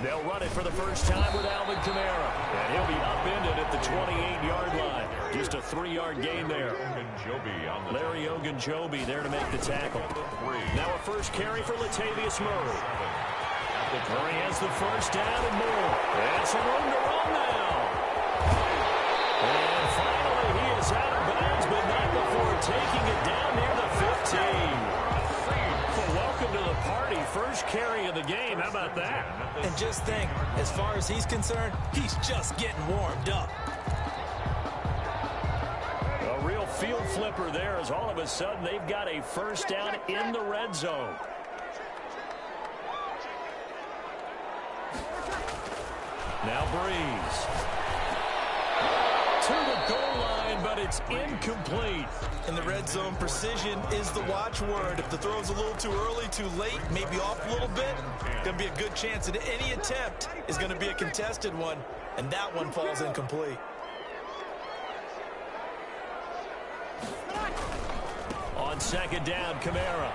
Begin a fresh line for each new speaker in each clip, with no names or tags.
They'll run it for the first time with Alvin Kamara. And he'll be upended at the 28-yard line. Just a 3-yard gain there. Larry Ogunjobi there to make the tackle. Now a first carry for Latavius Murray. Murray has the first down and more. And some room to run now. And finally he is out of bounds, but not before taking it down near the 15. Well, welcome to the party. First carry of the game. How about that?
And just think, as far as he's concerned, he's just getting warmed up.
A real field flipper there as all of a sudden they've got a first down in the red zone. Now Breeze. To the goal line, but it's incomplete.
In the red zone, precision is the watchword. If the throw's a little too early, too late, maybe off a little bit, going to be a good chance that any attempt is going to be a contested one, and that one falls incomplete.
On second down, Kamara.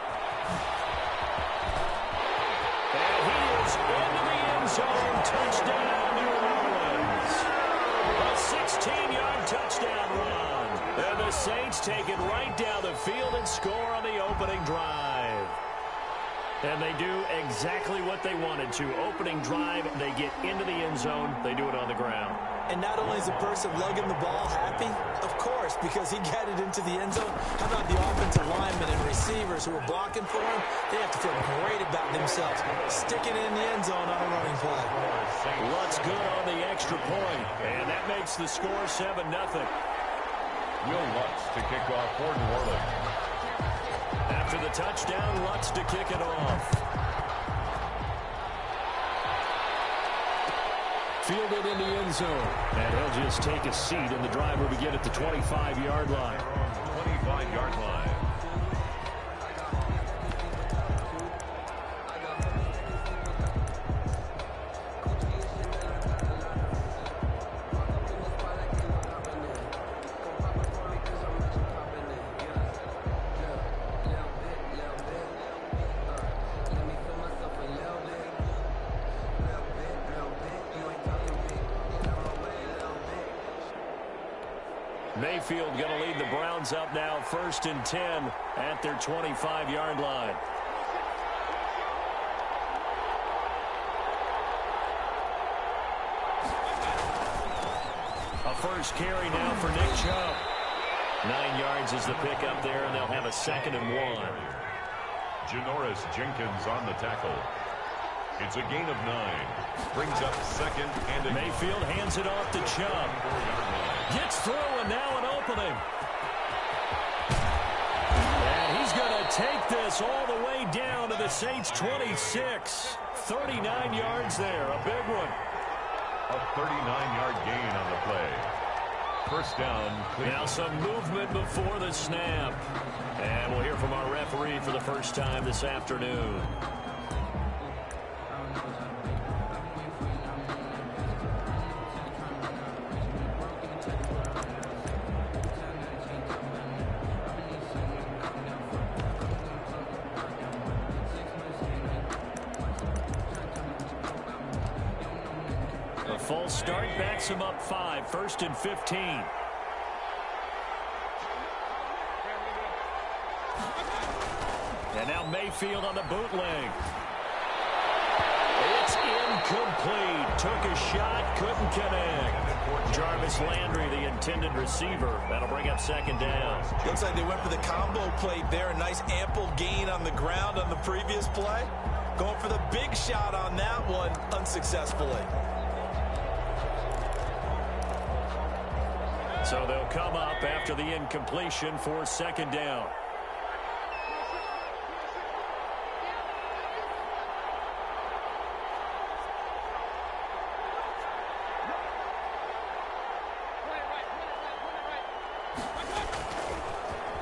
And he is into the end zone. Touchdown, New Orleans. A 16-yard touchdown run. And the Saints take it right down the field and score on the opening drive. And they do exactly what they wanted to. Opening drive, they get into the end zone. They do it on the ground.
And not only is the person lugging the ball happy, of course, because he got it into the end zone. How about the offensive linemen and receivers who are blocking for him? They have to feel great about themselves, sticking it in the end zone on a running play.
Lutz good on the extra point, and that makes the score 7-0.
Will Lutz to kick off for New Orleans.
After the touchdown, Lutz to kick it off. Fielded in the end zone. And he'll just take a seat, and the drive will begin at the 25-yard line.
25-yard line.
Mayfield going to lead the Browns up now, 1st and 10 at their 25-yard line. A first carry now for Nick Chubb. 9 yards is the pickup there, and they'll have a 2nd and 1.
Janoris Jenkins on the tackle. It's a gain of 9. Brings up 2nd and a...
Mayfield hands it off to Chubb. Gets through, and now an opening. And he's going to take this all the way down to the Saints' 26. 39 yards there, a big one.
A 39-yard gain on the play. First down.
Now some movement before the snap. And we'll hear from our referee for the first time this afternoon. Full start backs him up 5, 1st and 15. And now Mayfield on the bootleg. It's incomplete. Took a shot, couldn't connect. Jarvis Landry, the intended receiver. That'll bring up 2nd down.
Looks like they went for the combo play there. A nice ample gain on the ground on the previous play. Going for the big shot on that one unsuccessfully.
So they'll come up after the incompletion for 2nd down.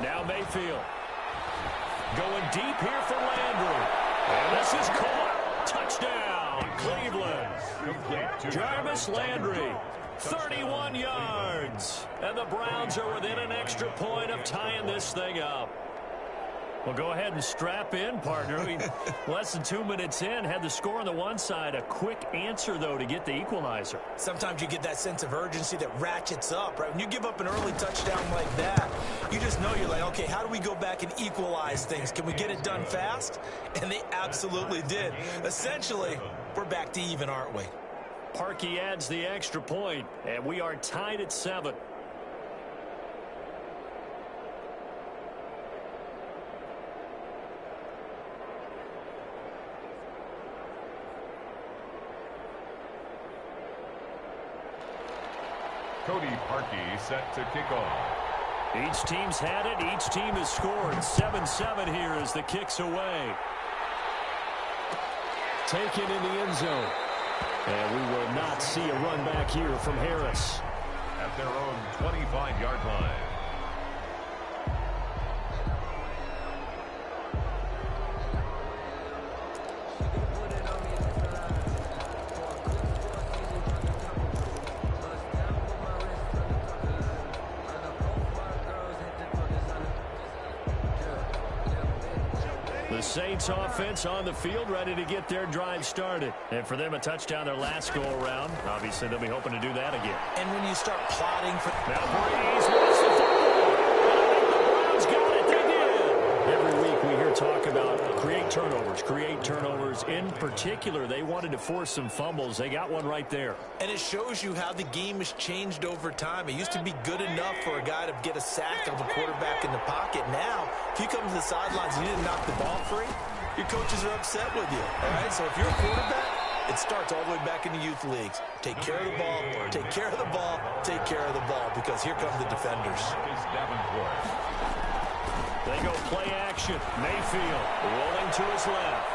Now Mayfield. Going deep here for Landry. And this is caught. Touchdown, Cleveland. Jarvis Landry. 31 yards. And the Browns are within an extra point of tying this thing up. Well, go ahead and strap in, partner. Less than 2 minutes in, had the score on the one side. A quick answer, though, to get the equalizer.
Sometimes you get that sense of urgency that ratchets up, right? When you give up an early touchdown like that, you just know you're like, okay, how do we go back and equalize things? Can we get it done fast? And they absolutely did. Essentially, we're back to even, aren't we?
Parkey adds the extra point, and we are tied at 7.
Cody Parkey set to kick off.
Each team's had it. Each team has scored. 7-7 here as the kick's away. Taken in the end zone. And we will not see a run back here from Harris.
At their own 25-yard line.
The Saints offense on the field, ready to get their drive started. And for them, a touchdown their last go-around. Obviously, they'll be hoping to do that again.
And when you start plotting for...
Now Breeze wants the football. And the Browns got it. They did. Every week we hear talk about create turnovers. In particular, they wanted to force some fumbles. They got one right there.
And it shows you how the game has changed over time. It used to be good enough for a guy to get a sack of a quarterback in the pocket. Now, if you come to the sidelines and you didn't knock the ball free, your coaches are upset with you. All right, so if you're a quarterback, it starts all the way back in the youth leagues. Take care of the ball, take care of the ball, take care of the ball, because here come the defenders.
They go play action. Mayfield rolling to his left.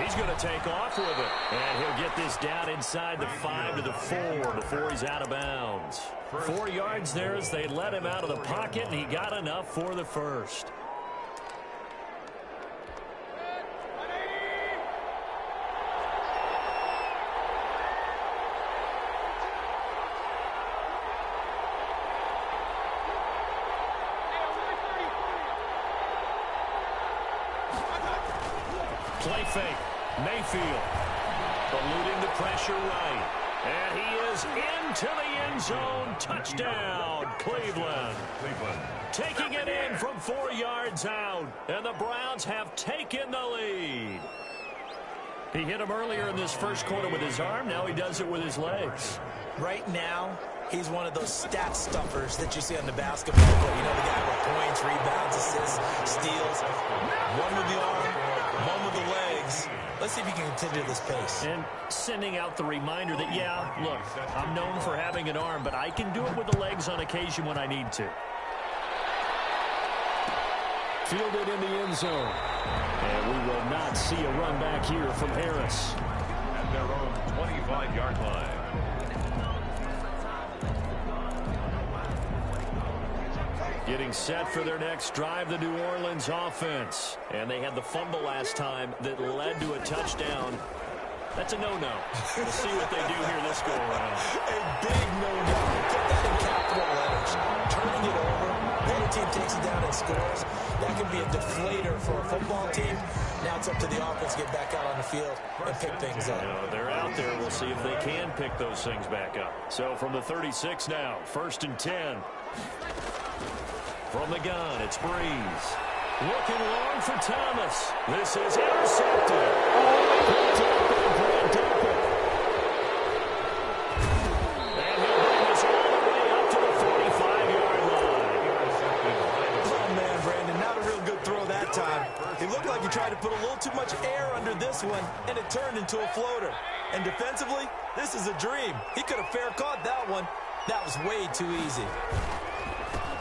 He's going to take off with it. And he'll get this down inside the 5 to the 4 before he's out of bounds. 4 yards there as they let him out of the pocket, and he got enough for the first. Play fake. Mayfield eluding the pressure right. And he is into the end zone. Touchdown, Cleveland. Taking it in from 4 yards out. And the Browns have taken the lead. He hit him earlier in this first quarter with his arm. Now he does it with his legs.
Right now, he's one of those stat stuffers that you see on the basketball court. You know, the guy with points, rebounds, assists, steals. One with the arm, one with the legs. Let's see if he can continue this pace.
And sending out the reminder that, yeah, look, I'm known for having an arm, but I can do it with the legs on occasion when I need to. Fielded in the end zone. And we will not see a run back here from Harris.
At their own 25-yard line.
Getting set for their next drive, the New Orleans offense. And they had the fumble last time that led to a touchdown. That's a no-no. We'll see what they do here this go-around.
A big no-no. Put that in capital letters. Turning it over. The other team takes it down and scores. That can be a deflator for a football team. Now it's up to the offense to get back out on the field and pick things up.
You know, they're out there. We'll see if they can pick those things back up. So from the 36 now, 1st and 10. From the gun, it's Breeze. Looking long for Thomas. This is intercepted. Picked up by Brad Delpit. And he'll bring us all the way up to the 45-yard line.
Oh, man, Brandon, not a real good throw that time. It looked like he tried to put a little too much air under this one, and it turned into a floater. And defensively, this is a dream. He could have fair caught that one. That was way too easy.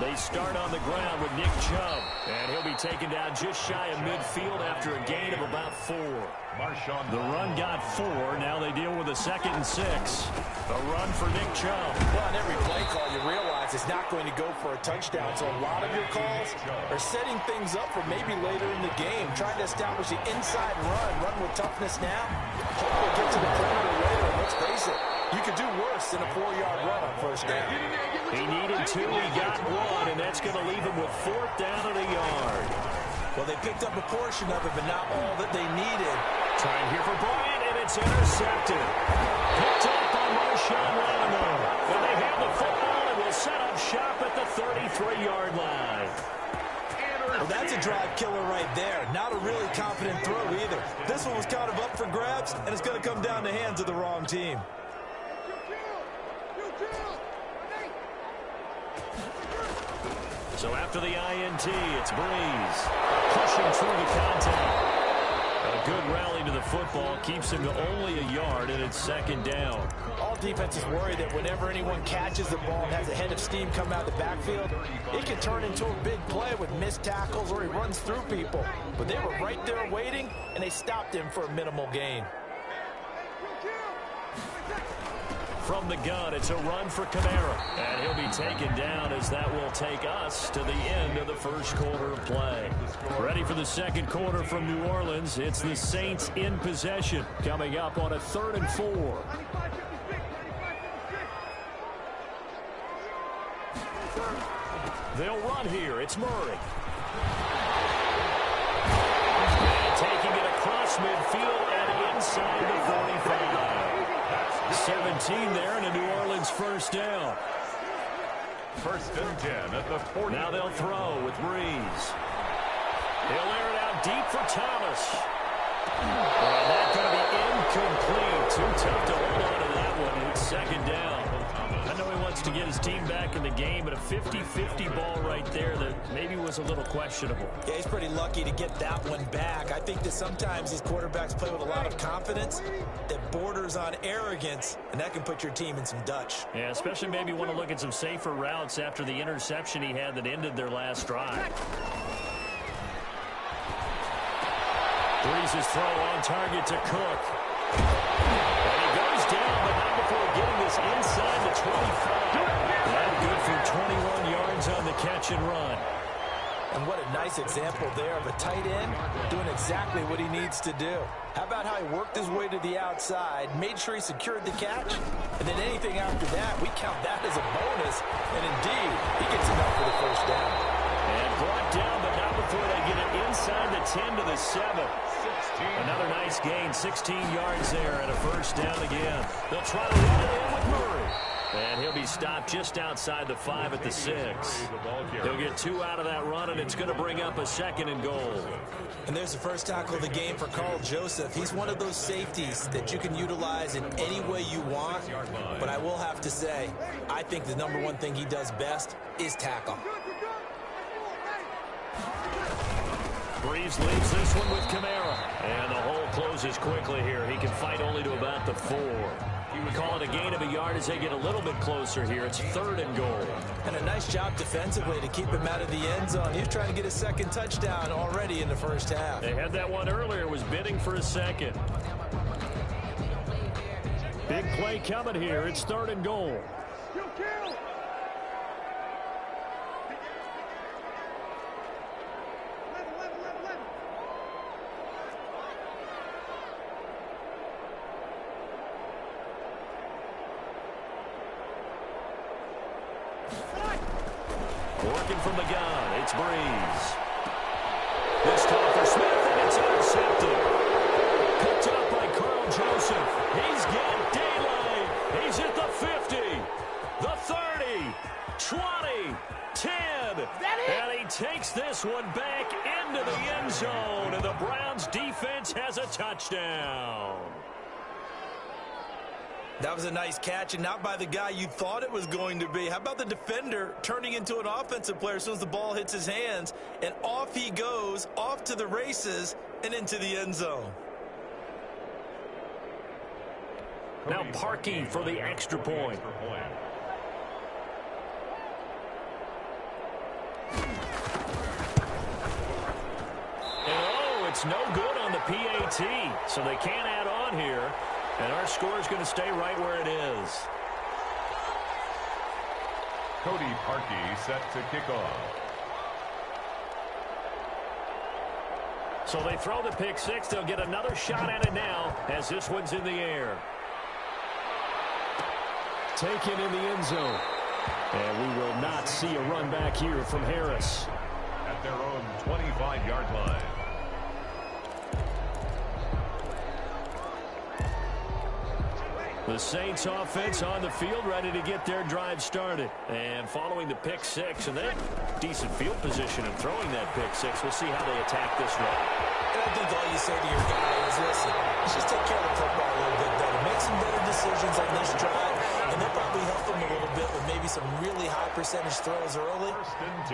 They start on the ground with Nick Chubb, and he'll be taken down just shy of midfield after a gain of about 4. The run got 4. Now they deal with a 2nd and 6. A run for Nick Chubb.
Well, on every play call, you realize it's not going to go for a touchdown. So a lot of your calls are setting things up for maybe later in the game, trying to establish the inside run with toughness now. Hopefully get to the perimeter later. Let's face it, you could do worse than a 4-yard run on first down.
He needed 2, he got 1, and that's going to leave him with 4th down and a yard.
Well, they picked up a portion of it, but not all that they needed.
Trying here for Bryant, and it's intercepted. Picked up by Marshawn Lattimore. And they have the football and will set up shop at the 33-yard line.
Well, that's a drive killer right there. Not a really confident throw either. This one was kind of up for grabs, and it's going to come down the hands of the wrong team.
So after the INT, it's Breeze pushing through the contact. A good rally to the football keeps him to only a yard, and it's second down.
All defenses worry that whenever anyone catches the ball and has a head of steam come out of the backfield, it can turn into a big play with missed tackles or he runs through people. But they were right there waiting, and they stopped him for a minimal gain.
From the gun, it's a run for Kamara. And he'll be taken down as that will take us to the end of the first quarter of play. Ready for the second quarter from New Orleans. It's the Saints in possession. Coming up on a 3rd and 4. They'll run here. It's Murray. And taking it across midfield and inside the 45. 17 there and a New Orleans first down.
1st and 10 at the 40.
Now they'll throw with Breeze. He'll air it out deep for Thomas. And that's going to be incomplete. Too tough to hold on to that one. It's second down. I know he wants to get his team back in the game, but a 50-50 ball right there that maybe was a little questionable.
Yeah, he's pretty lucky to get that one back. I think that sometimes these quarterbacks play with a lot of confidence that borders on arrogance, and that can put your team in some Dutch.
Yeah, especially maybe want to look at some safer routes after the interception he had that ended their last drive. Breeze's throw on target to Cook. And he goes down, but not before getting this inside the 25. And good for 21 yards on the catch and run.
And what a nice example there of a tight end doing exactly what he needs to do. How about how he worked his way to the outside, made sure he secured the catch, and then anything after that, we count that as a bonus. And indeed, he gets enough for the first down.
And brought down, but not before they get it inside the 10 to the 7. Another nice gain, 16 yards there, and a first down again. They'll try to run it in with Murray. And he'll be stopped just outside the 5 at the 6. He'll get 2 out of that run, and it's going to bring up a 2nd and goal.
And there's the first tackle of the game for Carl Joseph. He's one of those safeties that you can utilize in any way you want. But I will have to say, I think the number one thing he does best is tackle.
Breeze leaves this one with Kamara. And the hole closes quickly here. He can fight only to about the 4. You would call it a gain of a yard as they get a little bit closer here. It's 3rd and goal.
And a nice job defensively to keep him out of the end zone. He was trying to get a second touchdown already in the first half.
They had that one earlier, was bidding for a second. Big play coming here. It's 3rd and goal. Working from the gun, it's Breeze. This time for Smith, and it's intercepted. Picked up by Carl Joseph. He's got daylight. He's at the 50, the 30, 20, 10. And he takes this one back into the end zone, and the Browns defense has a touchdown.
That was a nice catch, and not by the guy you thought it was going to be. How about the defender turning into an offensive player as soon as the ball hits his hands, and off he goes, off to the races, and into the end zone.
Now Parkey for the extra point. And oh, it's no good on the PAT, so they can't add on here. And our score is going to stay right where it is.
Cody Parkey set to kick off.
So they throw the pick 6. They'll get another shot at it now as this one's in the air. Taken in the end zone. And we will not see a run back here from Harris.
At at their own 25-yard line.
The Saints offense on the field, ready to get their drive started. And following the pick six, and then decent field position and throwing that pick six, we'll see how they attack this one.
And I think all you say to your guy is, listen, let's just take care of the football a little bit better. Make some better decisions on this drive, and they'll probably help him a little bit with maybe some really high percentage throws early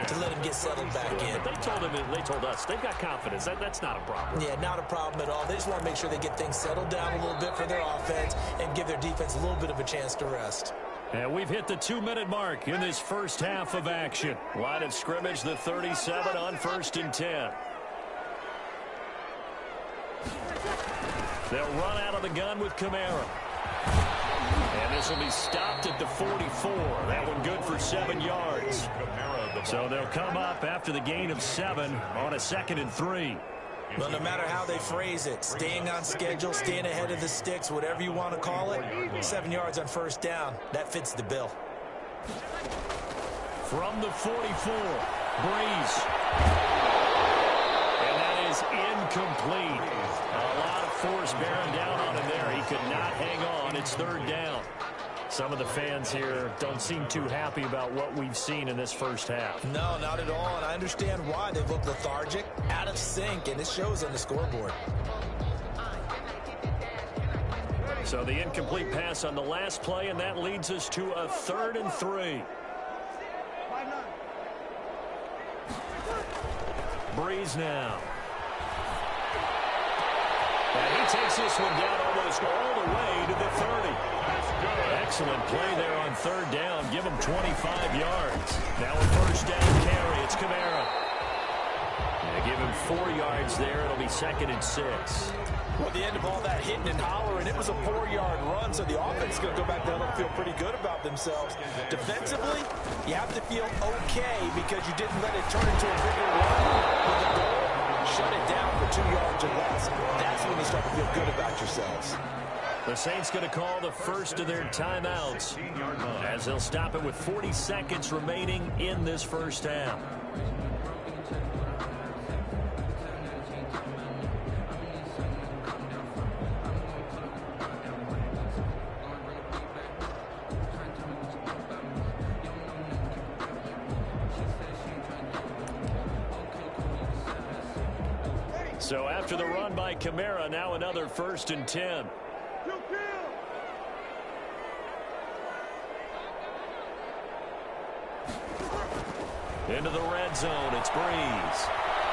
to let him get settled back in.
But they told us they've got confidence. That's not a problem.
Yeah, not a problem at all. They just want to make sure they get things settled down a little bit for their offense and give their defense a little bit of a chance to rest.
And we've hit the 2-minute mark in this first half of action. Line of scrimmage, the 37 on 1st and 10. They'll run out of the gun with Kamara. And this will be stopped at the 44. That one good for 7 yards. So they'll come up after the gain of 7 on a 2nd and 3.
Well, no matter how they phrase it, staying on schedule, staying ahead of the sticks, whatever you want to call it, 7 yards on 1st down, that fits the bill.
From the 44, Breeze. And that is incomplete. A lot of force bearing down on him there. He could not hang on. It's 3rd down. Some of the fans here don't seem too happy about what we've seen in this first half.
No, not at all, and I understand why. They look lethargic, out of sync, and it shows on the scoreboard.
So the incomplete pass on the last play, and that leads us to a 3rd and 3. Breeze now. And he takes this one down almost all the way to the 30. Excellent play there on 3rd down. Give him 25 yards. Now a 1st down carry. It's Kamara. They give him 4 yards there. It'll be 2nd and 6.
Well, at the end of all that hitting and hollering, it was a 4-yard run, so the offense is going to go back down and feel pretty good about themselves. Defensively, you have to feel okay because you didn't let it turn into a bigger run. With the goal, shut it down for 2 yards or less. That's when you start to feel good about yourselves.
The Saints going to call the first of their timeouts as they'll stop it with 40 seconds remaining in this first half. So after the run by Kamara, now another 1st and 10. Into the red zone, it's Breeze.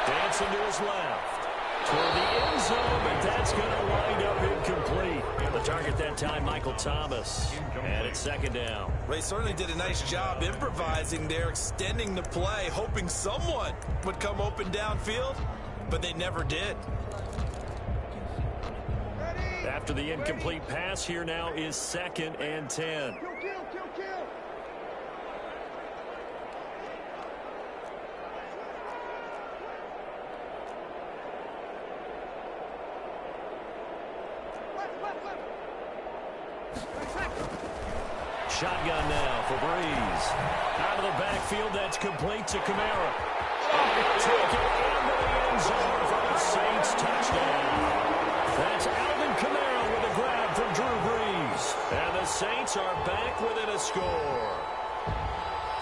Dancing to his left. Toward the end zone, but that's going to wind up incomplete. The target that time, Michael Thomas. And it's 2nd down.
They certainly did a nice job improvising there, extending the play, hoping someone would come open downfield, but they never did.
After the incomplete pass, here now is 2nd and 10. Shotgun now for Breeze. Out of the backfield, that's complete to Kamara. Take it into the end zone for the Saints touchdown. That's Alvin Kamara with a grab from Drew Brees. And the Saints are back within a score.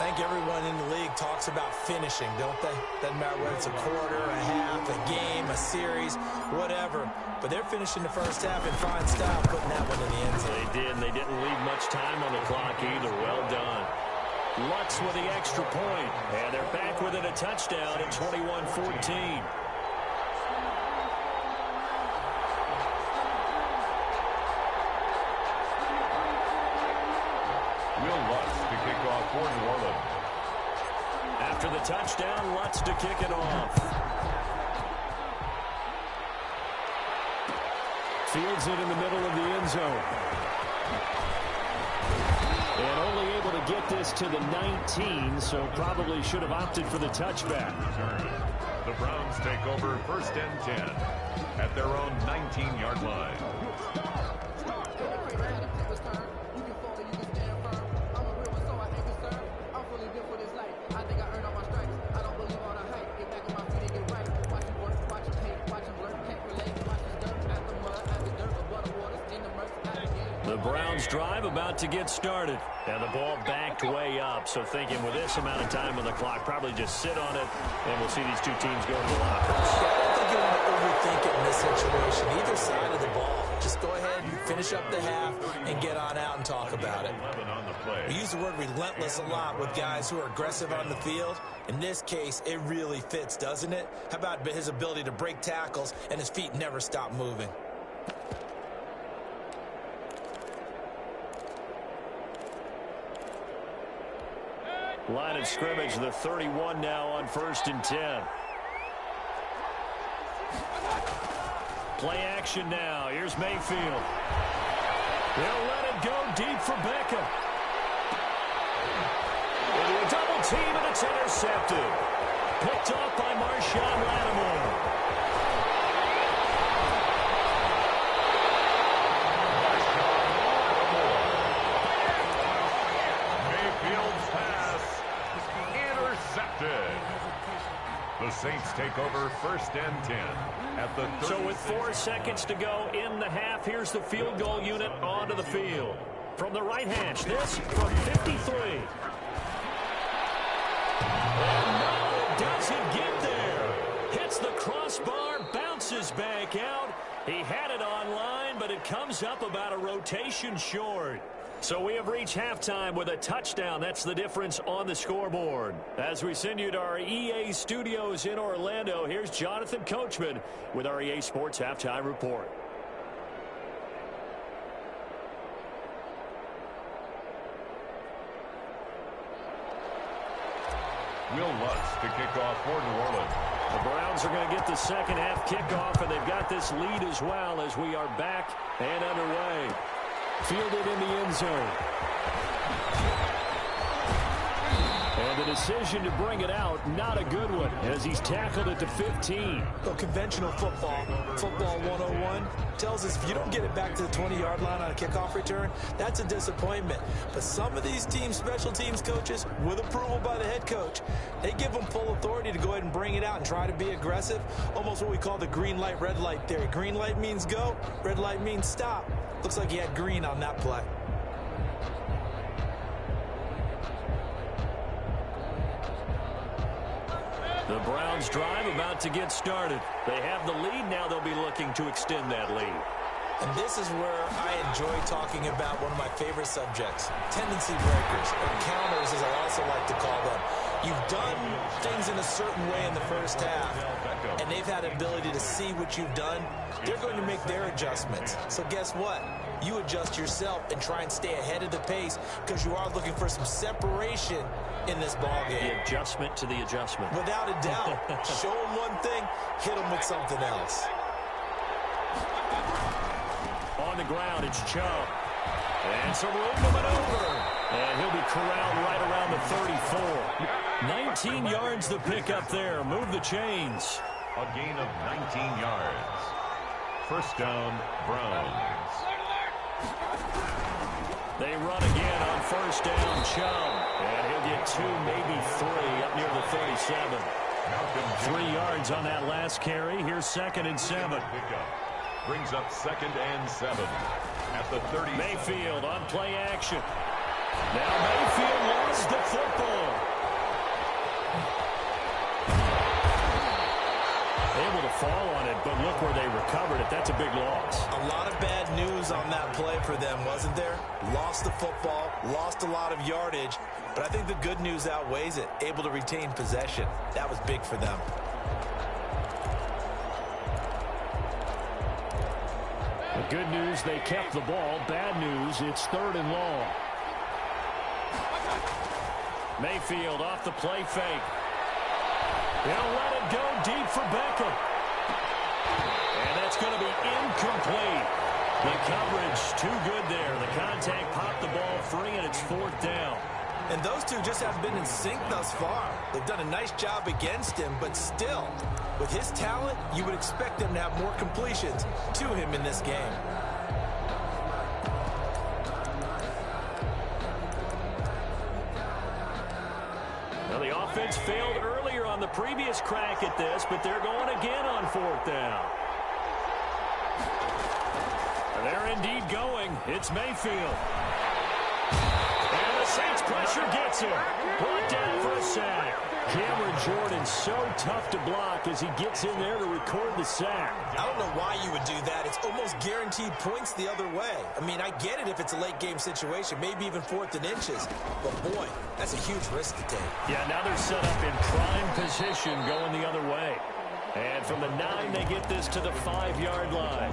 I think everyone in the league talks about finishing, don't they? Doesn't matter whether it's a quarter, a half, a game, a series, whatever. But they're finishing the first half in fine style, putting that one in the end zone.
They did, and they didn't leave much time on the clock either. Well done. Lutz with the extra point. And they're back within a touchdown at 21-14.
Will Lutz to kick off for New Orleans.
After the touchdown, Lutz to kick it off. Fields it in the middle of the end zone. And only able to get this to the 19, so probably should have opted for the touchback.
The Browns take over 1st and 10 at their own 19-yard line.
The Browns drive about to get started. And the ball backed way up. So thinking with this amount of time on the clock, probably just sit on it, and we'll see these two teams go to the lockers.
Yeah, I don't think you want to overthink it in this situation. Either side of the ball. Just go ahead and finish up the half and get on out and talk about it. We use the word relentless a lot with guys who are aggressive on the field. In this case, it really fits, doesn't it? How about his ability to break tackles and his feet never stop moving?
Line of scrimmage, the 31 now on 1st and 10. Play action now. Here's Mayfield. They'll let it go deep for Beckham. Into a double team, and it's intercepted. Picked off by Marshawn Lattimore.
Mayfield's pass intercepted. The Saints take over 1st and 10 at the 36.
So with 4 seconds to go in the half, here's the field goal unit onto the field. From the right hash, this from 53. And no, it doesn't get there. Hits the crossbar, bounces back out. He had it online, but it comes up about a rotation short. So we have reached halftime with a touchdown. That's the difference on the scoreboard. As we send you to our EA studios in Orlando, here's Jonathan Coachman with our EA Sports Halftime Report.
Will Lutz to kick off for New Orleans.
The Browns are going to get the second half kickoff, and they've got this lead as well as we are back and underway. Fielded in the end zone. And the decision to bring it out, not a good one, as he's tackled it to 15.
Well, conventional football 101, tells us if you don't get it back to the 20-yard line on a kickoff return, that's a disappointment. But some of these teams, special teams coaches, with approval by the head coach, they give them full authority to go ahead and bring it out and try to be aggressive, almost what we call the green light, red light theory. Green light means go, red light means stop. Looks like he had green on that play.
The Browns drive about to get started. They have the lead. Now they'll be looking to extend that lead.
And this is where I enjoy talking about one of my favorite subjects, tendency breakers, or counters as I also like to call them. You've done things in a certain way in the first half, and they've had an ability to see what you've done. They're going to make their adjustments. So guess what? You adjust yourself and try and stay ahead of the pace because you are looking for some separation in this ball game.
The adjustment to the adjustment.
Without a doubt. Show them one thing, hit them with something else.
On the ground, it's Chubb. And some room to maneuver. And he'll be corralled right around the 34. 19 yards to pick up there. Move the chains.
A gain of 19 yards. First down, Browns.
They run again on first down, Chubb. And he'll get 2, maybe 3 up near the 37. 3 yards on that last carry. Here's 2nd and 7.
Brings up 2nd and 7 at the 30.
Mayfield on play action. Now Mayfield lost the football. Able to fall on it, but look where they recovered it. That's a big loss.
A lot of bad news on that play for them, wasn't there? Lost the football, lost a lot of yardage, but I think the good news outweighs it. Able to retain possession. That was big for them.
The good news, they kept the ball. Bad news, it's 3rd and long. Mayfield off the play fake. They'll let it go deep for Beckham. And that's going to be incomplete. The coverage too good there. The contact popped the ball free, and it's 4th down.
And those two just have been in sync thus far. They've done a nice job against him, but still, with his talent, you would expect them to have more completions to him in this game.
Now, the offense failed earlier on the previous crack at this, but they're going again on 4th down. They're indeed going. It's Mayfield. And the Saints pressure gets him. Brought down for a sack. Cameron Jordan so tough to block as he gets in there to record the sack.
I don't know why you would do that. It's almost guaranteed points the other way. I mean, I get it if it's a late game situation, maybe even 4th and inches. But boy, that's a huge risk to take.
Yeah, now they're set up in prime position going the other way. And from the 9, they get this to the 5-yard line.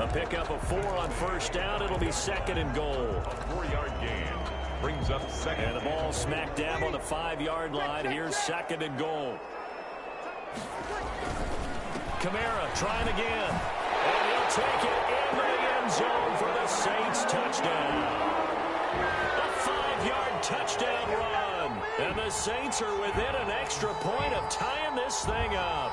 A pickup of 4 on first down. It'll be 2nd and goal.
A 4-yard gain brings up 2nd.
And the ball smack dab on the 5-yard line. Here's 2nd and goal. Kamara trying again. And he'll take it into the end zone for the Saints touchdown. A 5-yard touchdown run. And the Saints are within an extra point of tying this thing up.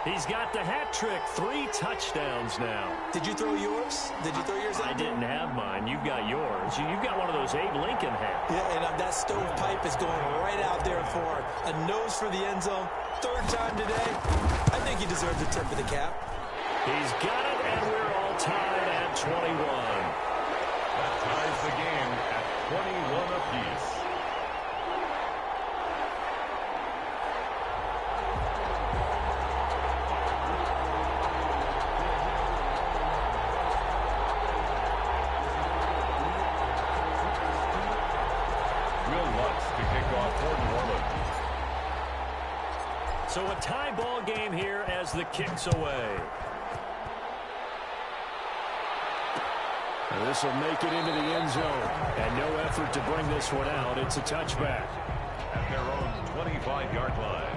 He's got the hat trick, 3 touchdowns now.
Did you throw yours? Did you throw yours out?
I didn't have mine. You've got yours. You've got one of those Abe Lincoln hats.
Yeah, and that stovepipe is going right out there for a nose for the end zone. 3rd time today. I think he deserves a tip of the cap.
He's got it, and we're all tied at 21.
That ties the game at 21 apiece.
So a tie ball game here as the kick's away. And this will make it into the end zone. And no effort to bring this one out. It's a touchback.
At their own 25-yard line.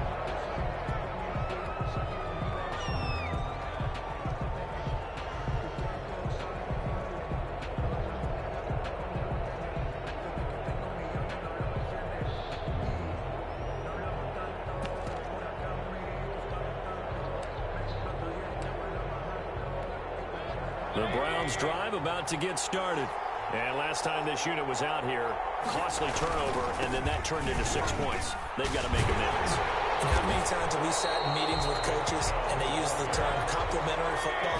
The Browns drive about to get started. And last time this unit was out here, costly turnover, and then that turned into 6 points. They've got to make amends.
And how many times have we sat in meetings with coaches and they use the term complementary football?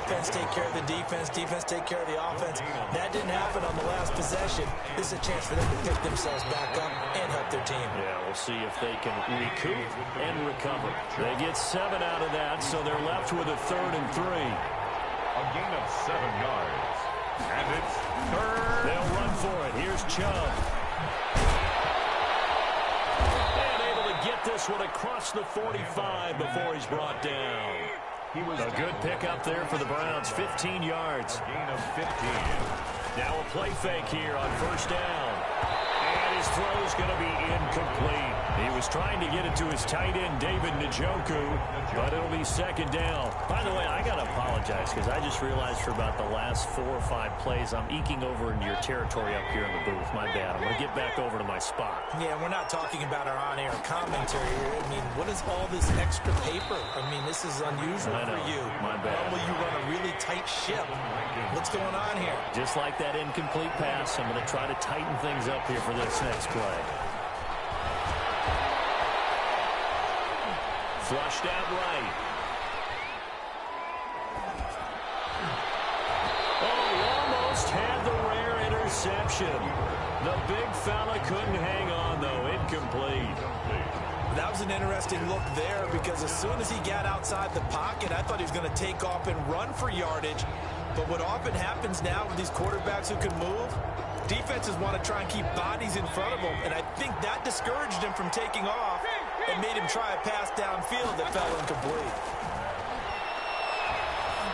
Offense take care of the defense, defense take care of the offense. That didn't happen on the last possession. This is a chance for them to pick themselves back up and help their team.
Yeah, we'll see if they can recoup and recover. They get 7 out of that, so they're left with a 3rd and 3.
A gain of 7 yards. And it's 3rd.
They'll run for it. Here's Chubb. And able to get this one across the 45 before he's brought down.
He was
a good pickup there for the Browns. 15 yards.
A gain of 15.
Now a play fake here on first down. And his throw's going to be incomplete. He was trying to get it to his tight end, David Njoku, but it'll be 2nd down. By the way, I got to apologize because I just realized for about the last 4 or 5 plays, I'm eking over into your territory up here in the booth. My bad. I'm going to get back over to my spot.
Yeah, we're not talking about our on-air commentary here. I mean, what is all this extra paper? I mean, this is unusual for you.
My bad.
Normally you run a really tight ship. What's going on here?
Just like that incomplete pass, I'm going to try to tighten things up here for this next play. Flushed out right. Oh, he almost had the rare interception. The big fella couldn't hang on, though. Incomplete.
That was an interesting look there because as soon as he got outside the pocket, I thought he was going to take off and run for yardage. But what often happens now with these quarterbacks who can move, defenses want to try and keep bodies in front of them, and I think that discouraged him from taking off and made him try a pass downfield that fell incomplete.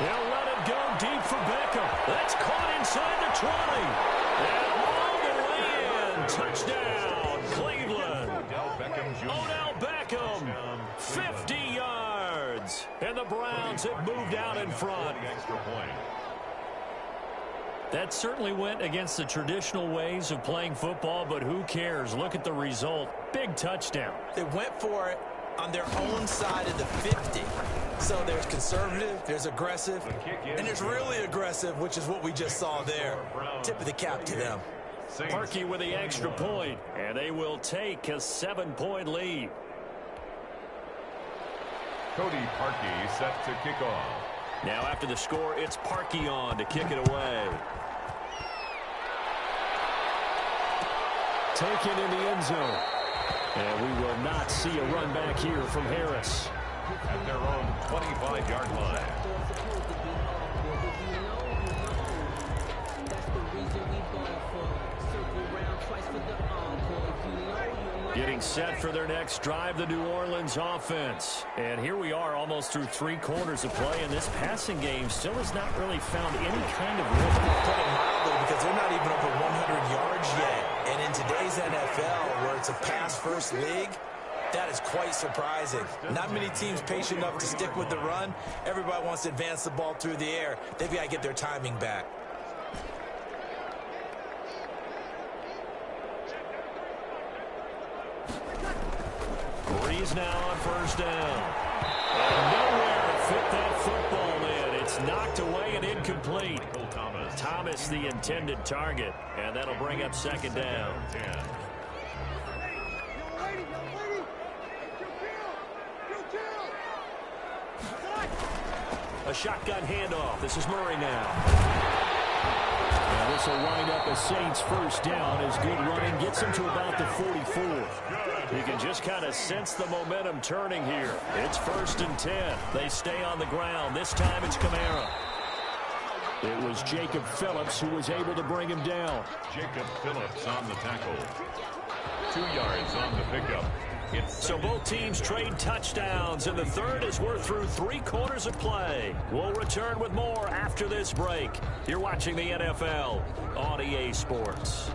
They'll let it go deep for Beckham. That's caught inside the 20. And all the way in. Touchdown, Cleveland. Odell Beckham, 50 yards. And the Browns have moved out in front. That certainly went against the traditional ways of playing football, but who cares? Look at the result. Big touchdown.
They went for it on their own side of the 50. So there's conservative, there's aggressive, and there's really aggressive, which is what we just saw there. Tip of the cap to them.
Parkey with the extra point, and they will take a 7-point lead.
Cody Parkey set to kick off.
Now after the score, it's Parkey on to kick it away. Taken in the end zone. And we will not see a run back here from Harris.
At their own 25-yard line.
Getting set for their next drive, the New Orleans offense. And here we are almost through 3 quarters of play, and this passing game still has not really found any kind of rhythm.
Put it mildly, because they're not even over 100 yards yet. And in today's NFL, where it's a pass-first league, that is quite surprising. Not many teams patient enough to stick with the run. Everybody wants to advance the ball through the air. They've got to get their timing back.
Breeze now on first down. And nowhere to fit that football in. It's knocked away and incomplete. Thomas, the intended target. And that'll bring up second down. A shotgun handoff. This is Murray now. And this will wind up a Saints first down as good running gets him to about the 44. You can just kind of sense the momentum turning here. It's 1st and 10. They stay on the ground. This time it's Kamara. It was Jacob Phillips who was able to bring him down.
Jacob Phillips on the tackle. 2 yards on the pickup.
So both teams trade touchdowns, and the third as we're through 3 quarters of play. We'll return with more after this break. You're watching the NFL on EA Sports.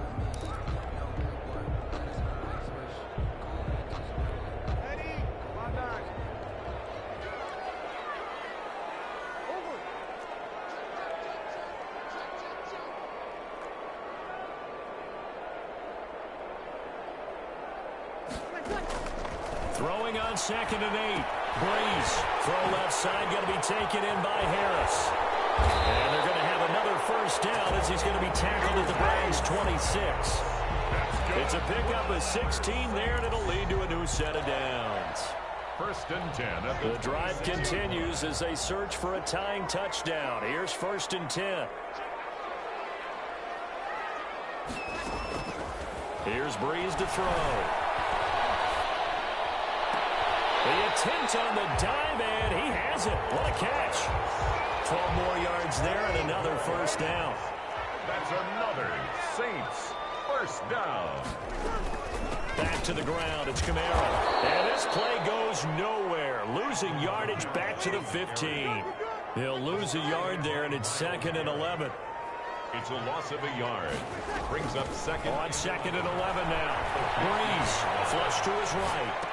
Throwing on 2nd and 8. Breeze. Throw left side going to be taken in by Harris. And they're going to have another first down as he's going to be tackled at the Browns' 26. It's a pickup of 16 there, and it'll lead to a new set of downs.
1st and 10.
The drive continues as they search for a tying touchdown. Here's 1st and 10. Here's Breeze to throw. The attempt on the dive, and he has it. What a catch. 12 more yards there and another first down.
That's another Saints first down.
Back to the ground, it's Kamara. And this play goes nowhere. Losing yardage back to the 15. He'll lose a yard there, and it's 2nd and 11.
It's a loss of a yard. Brings up second.
On 2nd and 11 now. Breeze, flush to his right.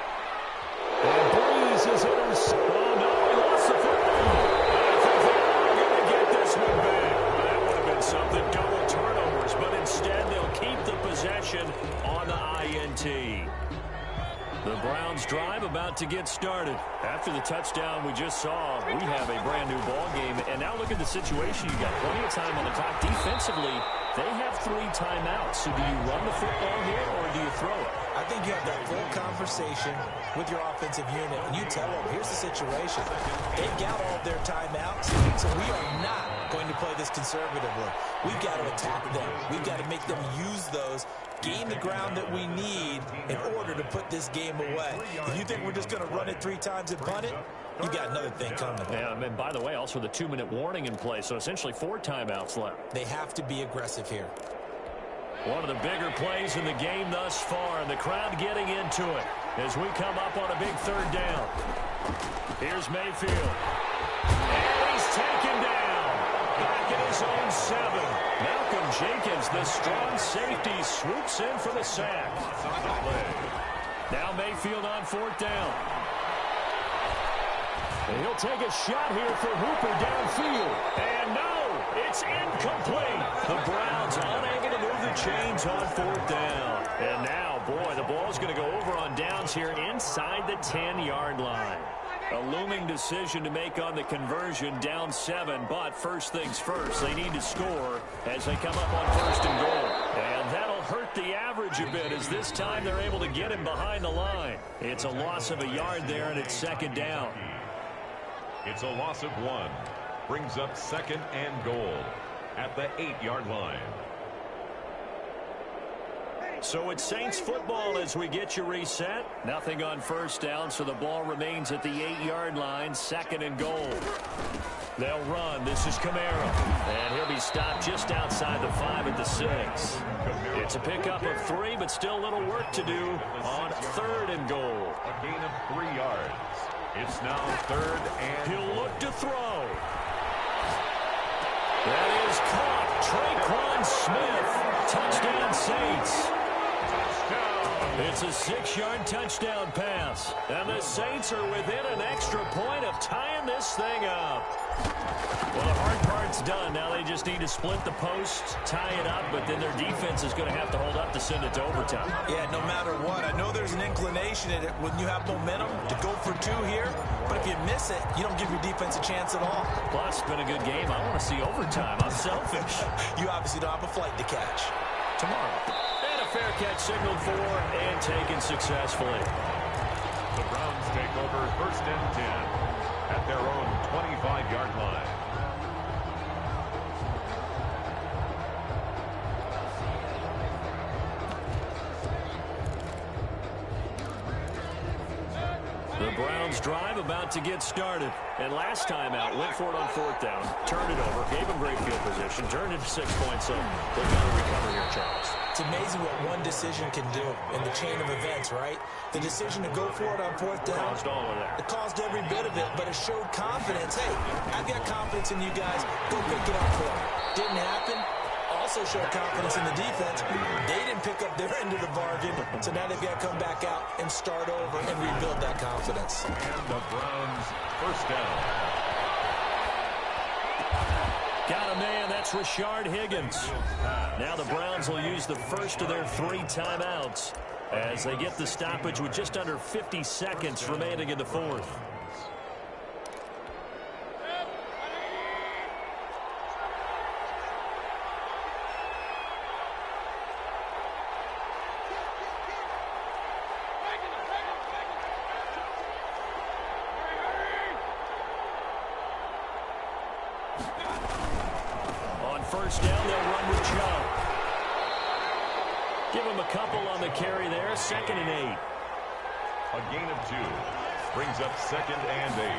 And Breeze is intercepted. Oh, no, he lost the football. I think they're going to get this one back. That would have been something, double turnovers, but instead they'll keep the possession on the INT. The Browns drive about to get started. After the touchdown we just saw, we have a brand new ball game. And now look at the situation. You got plenty of time on the clock. Defensively, they have 3 timeouts. So do you run the football here or do you throw it?
I think you have that full conversation with your offensive unit, and you tell them, here's the situation. They've got all of their timeouts, so we are not going to play this conservatively. We've got to attack them. We've got to make them use those, gain the ground that we need in order to put this game away. If you think we're just going to run it 3 times and punt it, you got another thing coming.
Yeah, and by the way, also the 2-minute warning in play, so essentially 4 timeouts left.
They have to be aggressive here.
One of the bigger plays in the game thus far, and the crowd getting into it as we come up on a big 3rd down. Here's Mayfield. And he's taken down. Back at his own 7. Malcolm Jenkins, the strong safety, swoops in for the sack. Now Mayfield on 4th down. And he'll take a shot here for Hooper downfield. And no, it's incomplete. The Browns unable to move the chains on 4th down. And now, boy, the ball's going to go over on downs here inside the 10-yard line. A looming decision to make on the conversion, down 7, but first things first, they need to score as they come up on 1st and goal. And that'll hurt the average a bit as this time they're able to get him behind the line. It's a loss of a yard there, and it's 2nd down.
It's a loss of 1. brings up 2nd and goal at the 8-yard line.
So it's Saints football as we get you reset. Nothing on first down, so the ball remains at the 8-yard line, 2nd and goal. They'll run. This is Kamara. And he'll be stopped just outside the 5 at the 6. It's a pickup of 3, but still a little work to do on 3rd and goal.
A gain of 3 yards. It's now 3rd and
he'll look to throw. That is caught. Traquan Smith. Touchdown Saints. It's a 6-yard touchdown pass. And the Saints are within an extra point of tying this thing up. Well, the hard part's done. Now they just need to split the post, tie it up, but then their defense is going to have to hold up to send it to overtime.
Yeah, no matter what. I know there's an inclination in it when you have momentum to go for 2 here, but if you miss it, you don't give your defense a chance at all.
Plus, it's been a good game. I want to see overtime. I'm selfish.
You obviously don't have a flight to catch.
Tomorrow. And a fair catch signaled for and taken successfully.
The Browns take over 1st and 10 at their own 25-yard line.
The Browns drive about to get started. And last time out, went for it on 4th down, turned it over, gave them great field position, turned it to 6 points. So they've got to recover here, Charles.
It's amazing what one decision can do in the chain of events, right? The decision to go for it on 4th down.
Caused all of that.
It caused every bit of it, but it showed confidence. Hey, I've got confidence in you guys. Go pick it up for me. Didn't happen. Also showed confidence in the defense. They didn't pick up their end of the bargain, so now they've got to come back out and start over and rebuild that confidence.
And the Browns 1st down.
Got a man, that's Rashard Higgins. Now the Browns will use the first of their 3 timeouts as they get the stoppage with just under 50 seconds remaining in the 4th. First down, they'll run with Chubb. Give him a couple on the carry there. 2nd and 8.
A gain of 2 brings up 2nd and 8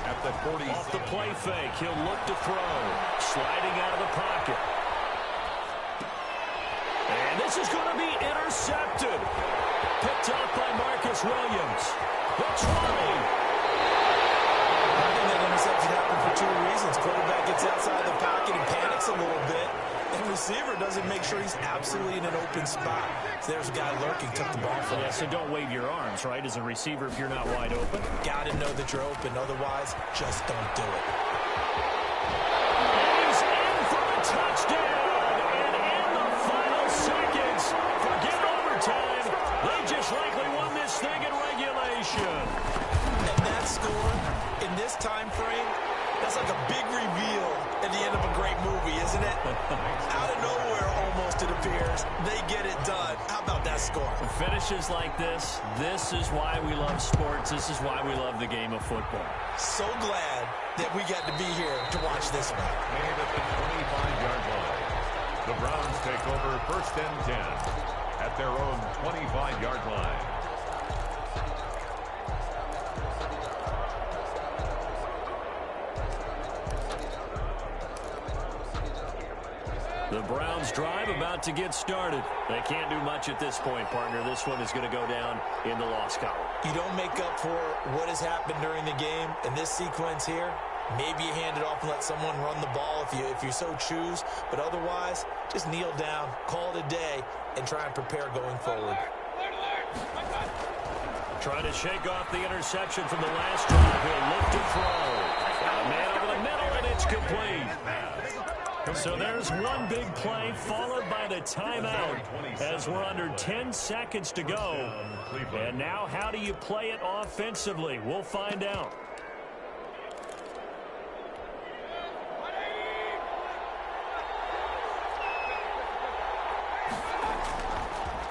at the 40.
Off the play fake, he'll look to throw. Sliding out of the pocket. And this is going to be intercepted. Picked up by Marcus Williams. The 20.
I think that interception happened for 2 reasons. Quarterback gets outside the pocket and panics a little bit. And receiver doesn't make sure he's absolutely in an open spot. So there's a guy lurking, took the ball from him.
Yeah, so don't wave your arms, right, as a receiver if you're not wide open.
Got to know that you're open. Otherwise, just don't do it.
He's in for the touchdown. And in the final seconds, forget overtime. They just likely won this thing in regulation.
And that score in this time frame, that's like a big reveal at the end of a great movie, isn't it? Out of nowhere, almost, it appears. They get it done. How about that score?
Finishes like this is why we love sports. This is why we love the game of football.
So glad that we got to be here to watch this one.
Made at the 25-yard line. The Browns take over 1st and 10 at their own 25-yard line.
The Browns drive about to get started. They can't do much at this point, partner. This one is going to go down in the loss column.
You don't make up for what has happened during the game in this sequence here. Maybe you hand it off and let someone run the ball if you so choose. But otherwise, just kneel down, call it a day, and try and prepare going forward.
Trying to shake off the interception from the last drive. He'll look to throw. Got a man over the middle, and it's complete. So there's one big play followed by the timeout as we're under 10 seconds to go. And now how do you play it offensively? We'll find out.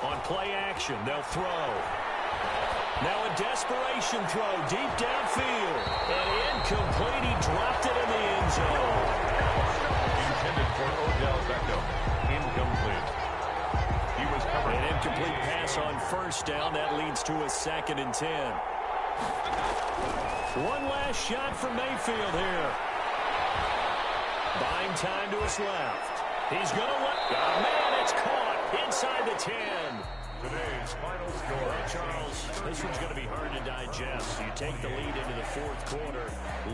On play action, they'll throw. Now a desperation throw deep downfield. And incomplete. He dropped it in the end end zone.
Intended for Odell Beckham. Incomplete. He was covered.
An incomplete pass on first down. That leads to a 2nd and 10. One last shot from Mayfield here. Buying time to his left. He's going to let... Oh, man, it's caught inside the 10.
Today's final score.
Well, Charles, this one's going to be hard to digest. You take the lead into the 4th quarter,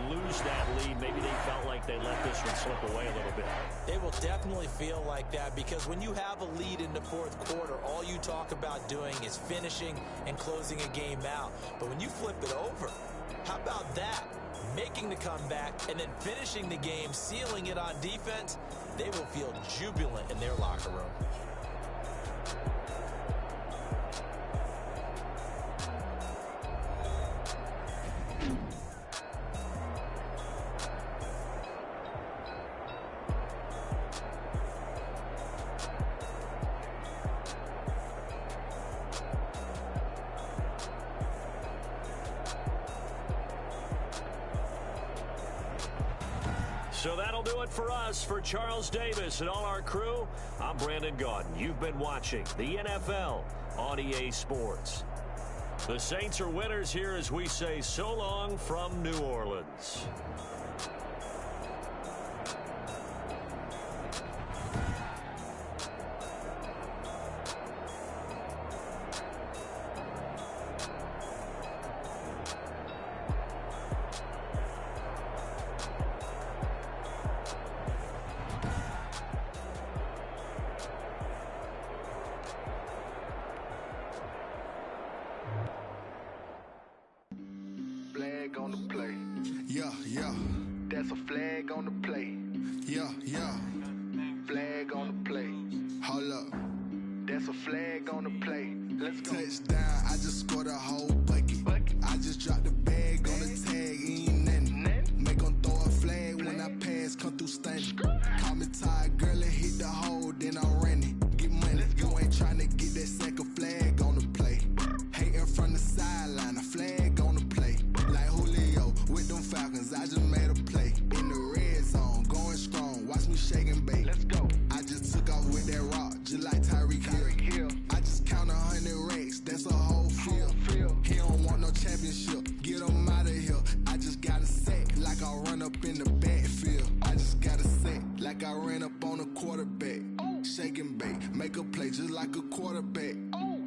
lose that lead. Maybe they felt like they let this one slip away a little bit.
They will definitely feel like that because when you have a lead in the 4th quarter, all you talk about doing is finishing and closing a game out. But when you flip it over, how about that? Making the comeback and then finishing the game, sealing it on defense, they will feel jubilant in their locker room.
So that'll do it for us. For Charles Davis and all our crew, I'm Brandon Gaudin. You've been watching the NFL on EA Sports. The Saints are winners here as we say so long from New Orleans.
On the play. Yeah, yeah. That's a flag on the play. Yeah, yeah. Flag on the play. Hold up. That's a flag on the play. Let's go. Touchdown, I just scored a whole bucket. I just dropped the bag on the tag, ain't nothing. Make them throw a flag when I pass, come through stunning. Call me tired, girl, and hit the hole, then I'm running. Get money, you ain't trying to get that second flag on the play. Hating from the sideline, a flag on the play. Like Julio with them Falcons, I just made a play. In the red zone, going strong, watch me shake and bake. Let's go. I just took off with that rock, just like Tyreek Hill. I just count 100 racks, that's a whole field. He don't want no championship, get him out of here. I just got a sack, like I run up in the backfield. I just got a sack, like I ran up on a quarterback. Shake and bake, make a play just like a quarterback.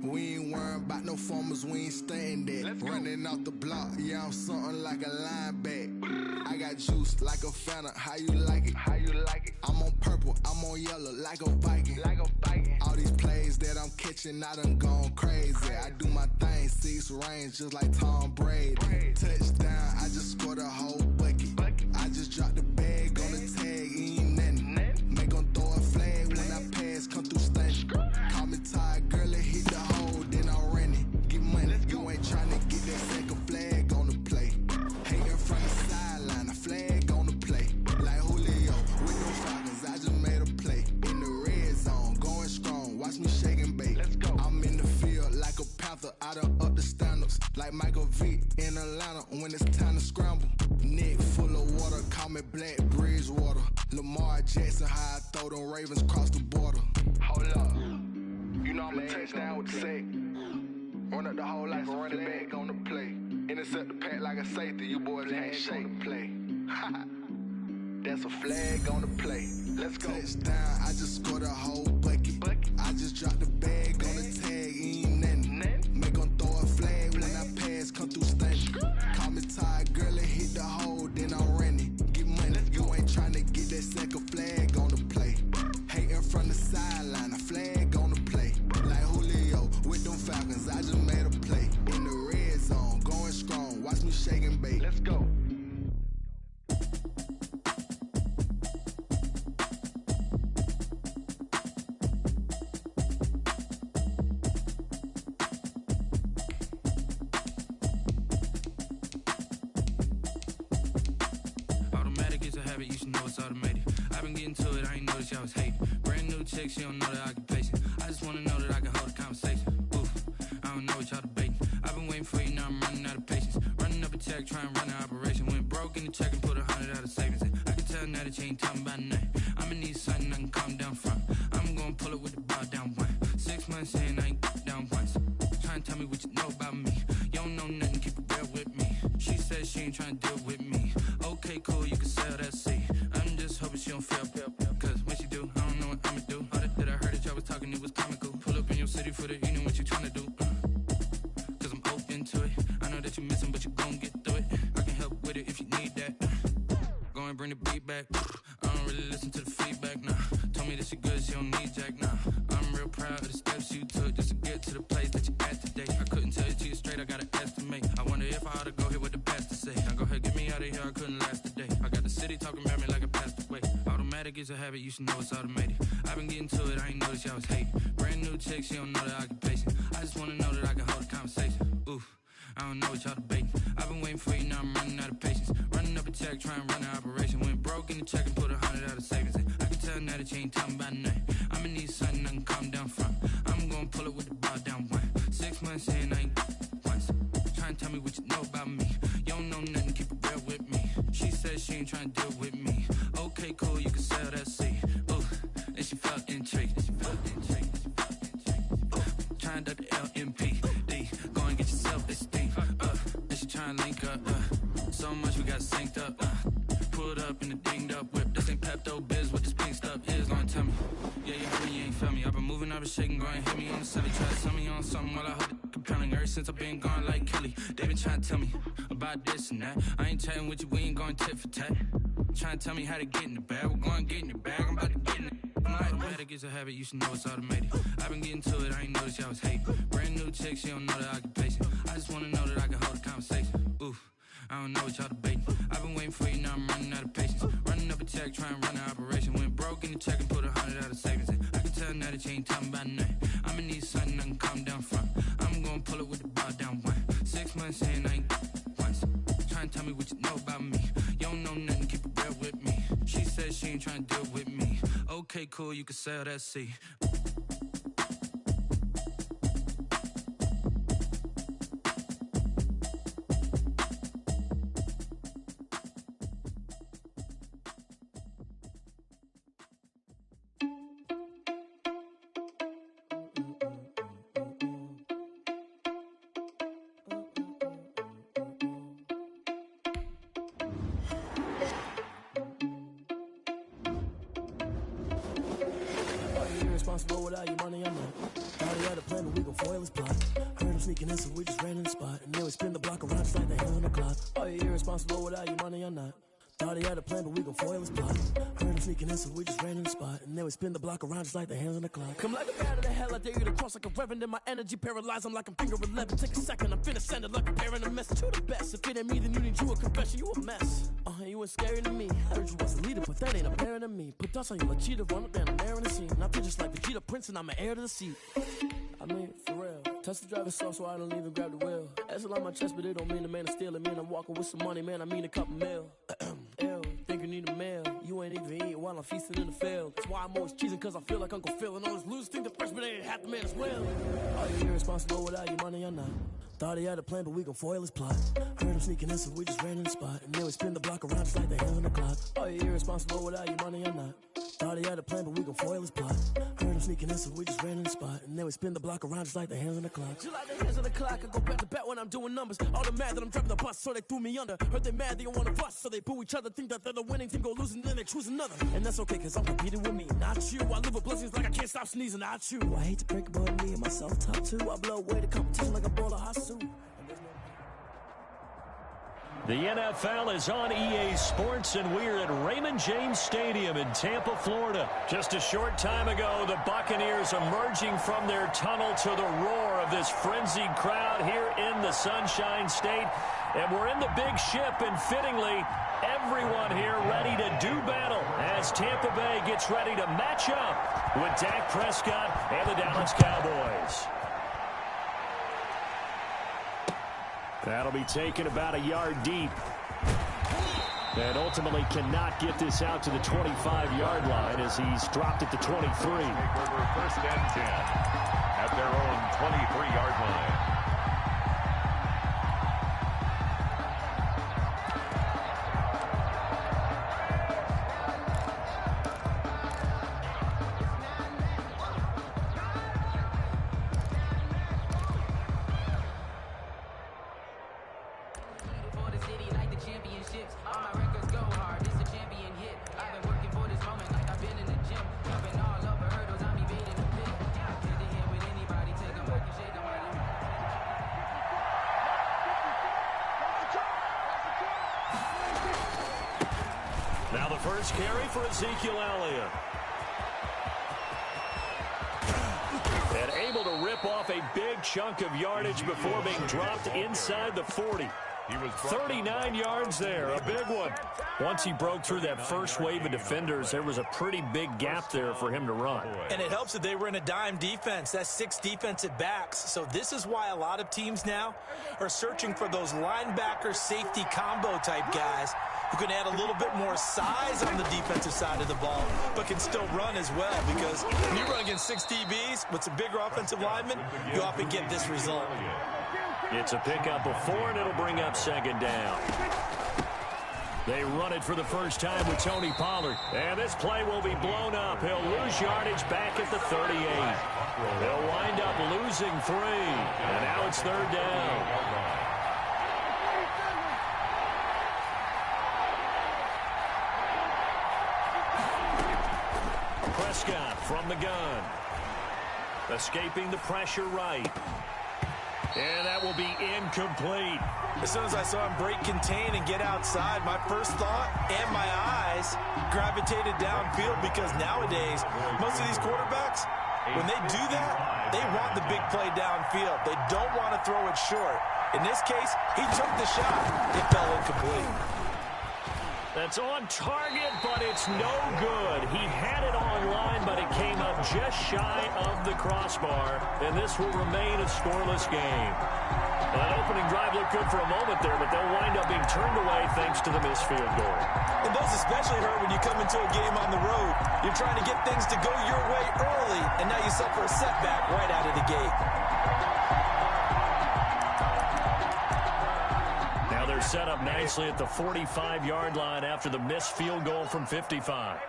We ain't worrying about no formers, we ain't staying there. Running off the block, yeah, I'm something like a linebacker. I got juice like a Fanta, how you like it? How you like it? I'm on purple, I'm on yellow, like a Viking. Like a Viking. All these plays that I'm catching, I done gone crazy. I do my thing, 6 range, just like Tom Brady. Touchdown, I just scored a whole bucket. I just dropped the bag on the tag, ain't nothing. Make them throw a flag when I pass, come through stunning. Call me tired, girl, and hit the hole, then I'm running. Get money, you ain't trying to get that second flag on the play. Hating from the sideline, a flag on the play. Like Julio with them Falcons, I just made a play. In the red zone, going strong, watch me shake and bake. Let's go. I'm in the field like a Panther, I done up the standards. Like Michael Vick in Atlanta when it's time to scramble. Neck full of water, call me Black Bridgewater. Lamar Jackson, how I throw them Ravens cross the border. Hold up. You know I'm a touchdown with the sack. Run up the whole like a running back on the play. Intercept the pack like a safety, you boys ain't shake and play. That's a flag on the play. Let's go. Touchdown, I just scored a whole bucket. I just dropped the bag on the tag, ain't nothing. Make them throw a flag when I pass, come through stunning. Call me tired, girl, and hit the hole, then I'm running. Get money, you ain't trying to get that second flag on the play. Hating from the sideline, a flag on the play. Like Julio with them Falcons, I just made a play. In the red zone, going strong, watch me shake and bake. Let's go.
Automatic is a habit, you should know it's automated. I've been getting to it, I ain't noticed y'all was hating. Brand new chick, she don't know the occupation. I just wanna know that I can hold a conversation. Oof, I don't know what y'all debating. I've been waiting for you, now I'm running out of patience. Running up a check, trying to run an operation. Went broke in the check and put 100 out of savings in. I can tell ain't talking about nothing. I'ma need something I can calm down from. I'm gonna pull it with the ball down one. 6 months in, I ain't down once. Trying to tell me what you know about me. You don't know nothing, keep it real with me. She said she ain't trying to deal with me. Okay, cool, you can sell that seat. I'm just hoping she don't feel. Cause when she do, I don't know what I'ma do. All that I heard that y'all was talking, it was comical. Pull up in your city for the evening, what you trying to do? Cause I'm open to it. I know that you're missing, but you gon' get through it. I can help with it if you need that. Go and bring the beat back. I don't really listen to the feedback, nah. Told me that she good, she don't need Jack, nah. I'm real proud of the steps you took just to get to the place that you at today. I couldn't tell you to you straight, I gotta estimate. I wonder if I ought to go here with the best to say. Now go ahead, get me out of here, I couldn't last a day. I got the city talking about me like I passed away. Automatic is a habit, you should know it's automated. I've been getting to it, I ain't noticed y'all was hating. Brand new chick, she don't know the occupation. I just wanna know that I can hold a conversation. Oof, I don't know what y'all debating. I've been waiting for you, now I'm running out of patience. Running up a check, trying to run an operation. Went broke in the check and put 100 out of savings in. I can tell now that you ain't talking about nothing. I'ma need something I can calm down from. I'm gonna pull it with the ball down one. 6 months in, I ain't once. Trying to tell me what you know about me. You don't know nothing, keep it real with me. She said she ain't trying to deal with me. Okay, cool, you can sell that seat. Ooh, and she felt intrigued. Trying to duck the LMP. Go and get your self-esteem. And she trying to link up. So much we got synced up. Pulled up in the dinged up whip. This ain't Pepto-Biz, what this pink stuff is. Gonna tell me. Yeah, you heard me, you ain't felt me. I've been moving, I've been shaking, go and hit me on the celly. Try to tell me on something while I hold it compelling. Ever since I've been gone like Kelly. They been trying to tell me about this and that. I ain't chatting with you, we ain't going tit for tat. Trying to tell me how to get in the bag. We're going to get in the bag, I'm about to get in it. Automatic is a habit, you should know it's automated. I've been getting to it, I ain't noticed y'all was hating. Brand new chick, she don't know the occupation. I just wanna know that I can hold a conversation. Oof, I don't know what y'all debating. I've been waiting for you, now I'm running out of patience. Running up a check, trying to run an operation. Went broke in the check and put 100 out of savings in. I can tell now that you ain't talking about nothing. I'ma need something I can calm down from. I'm gonna pull it with the ball down one. 6 months in, I ain't once. Trying to tell me what you know about me. You don't know nothing, keep it real with me. She said she ain't trying to deal with me. Okay, cool, you can sell that seat.
Responsible without your money, I'm not. Thought he had a plan, but we gon' foil his plot. Heard him sneaking in, so we just ran in the spot. And then we spin the block around just like the hell on the clock. Are you irresponsible without your money, I'm not. Thought he had a plan, but we gon' foil his plot. Heard him sneaking in, so we just ran in the spot. And then we spin the block around just like the hands on the clock. Come like a bat of the hell, I dare you to cross like a reverend. And my energy paralyzed, I'm like I'm finger 11. Take a second, I'm finna send it like a parent a message to the best. If it ain't me, then you need you a confession, you a mess. You ain't scary to me. Heard you was a leader, but that ain't apparent to me. Put dust on you like cheetah, run up down the air in the scene. I feel just like Vegeta Prince, and I'm an heir to the seat. I mean, for real. Touch the driver's soft, so I don't even grab the wheel. That's on my chest, but it don't mean the man is stealing. Man, I'm walking with some money, man, I mean a couple mil. Ew, think you need a meal. You ain't even eat while I'm feasting in the field. That's why I'm always cheesing, cause I feel like Uncle Phil. And all those losers think the freshman ain't half the man as well. Are you irresponsible without your money or not? Thought he had a plan, but we gon' foil his plot. Heard him sneaking in, so we just ran in the spot. And then we spin the block around just like the hands on the clock. Are you irresponsible without your money or not? Thought he had a plan, but we gon' foil his plot. Heard him sneaking in, so we just ran in the spot. And then we spin the block around just like the hands on the clock. Just like the hands on the clock, I go back to back when I'm doing numbers. All the mad that I'm driving the bus, so they threw me under. Heard they mad, they don't wanna bust, so they boo each other. Think that they're the winning team, go losing, then they choose another. And that's okay, cause I'm competing with me, not you. I live with blessings like I can't stop sneezing, not you. I hate to break it, but me and myself top two. I blow away the competition like a ball of hot soup.
The NFL is on EA Sports, and we're at Raymond James Stadium in Tampa, Florida. Just a short time ago, the Buccaneers emerging from their tunnel to the roar of this frenzied crowd here in the Sunshine State. And we're in the big ship, and fittingly, everyone here ready to do battle as Tampa Bay gets ready to match up with Dak Prescott and the Dallas Cowboys. That'll be taken about a yard deep. And ultimately cannot get this out to the 25-yard line as he's dropped at the 23.
Take over first and 10 at their own 23-yard line.
Now the first carry for Ezekiel Elliott. And able to rip off a big chunk of yardage before being dropped inside the 40. He was 39 yards there, a big one. Once he broke through that first wave of defenders, there was a pretty big gap there for him to run.
And it helps that they were in a dime defense. That's 6 defensive backs. So this is why a lot of teams now are searching for those linebacker safety combo type guys who can add a little bit more size on the defensive side of the ball, but can still run as well, because when you run against 6 DBs with some bigger offensive linemen, you often get this result.
It's a pickup of 4, and it'll bring up second down. They run it for the first time with Tony Pollard, and this play will be blown up. He'll lose yardage back at the 38. They'll wind up losing 3, and now it's third down. Prescott from the gun. Escaping the pressure right. And that will be incomplete.
As soon as I saw him break contain and get outside, my first thought and my eyes gravitated downfield, because nowadays, most of these quarterbacks, when they do that, they want the big play downfield. They don't want to throw it short. In this case, he took the shot. It fell incomplete.
That's on target, but it's no good. He had it on line, but it came up just shy of the crossbar, and this will remain a scoreless game. That opening drive looked good for a moment there, but they'll wind up being turned away thanks to the missed field goal.
And those especially hurt when you come into a game on the road. You're trying to get things to go your way early, and now you suffer a setback right out of the gate.
They're set up nicely at the 45-yard line after the missed field goal from 55.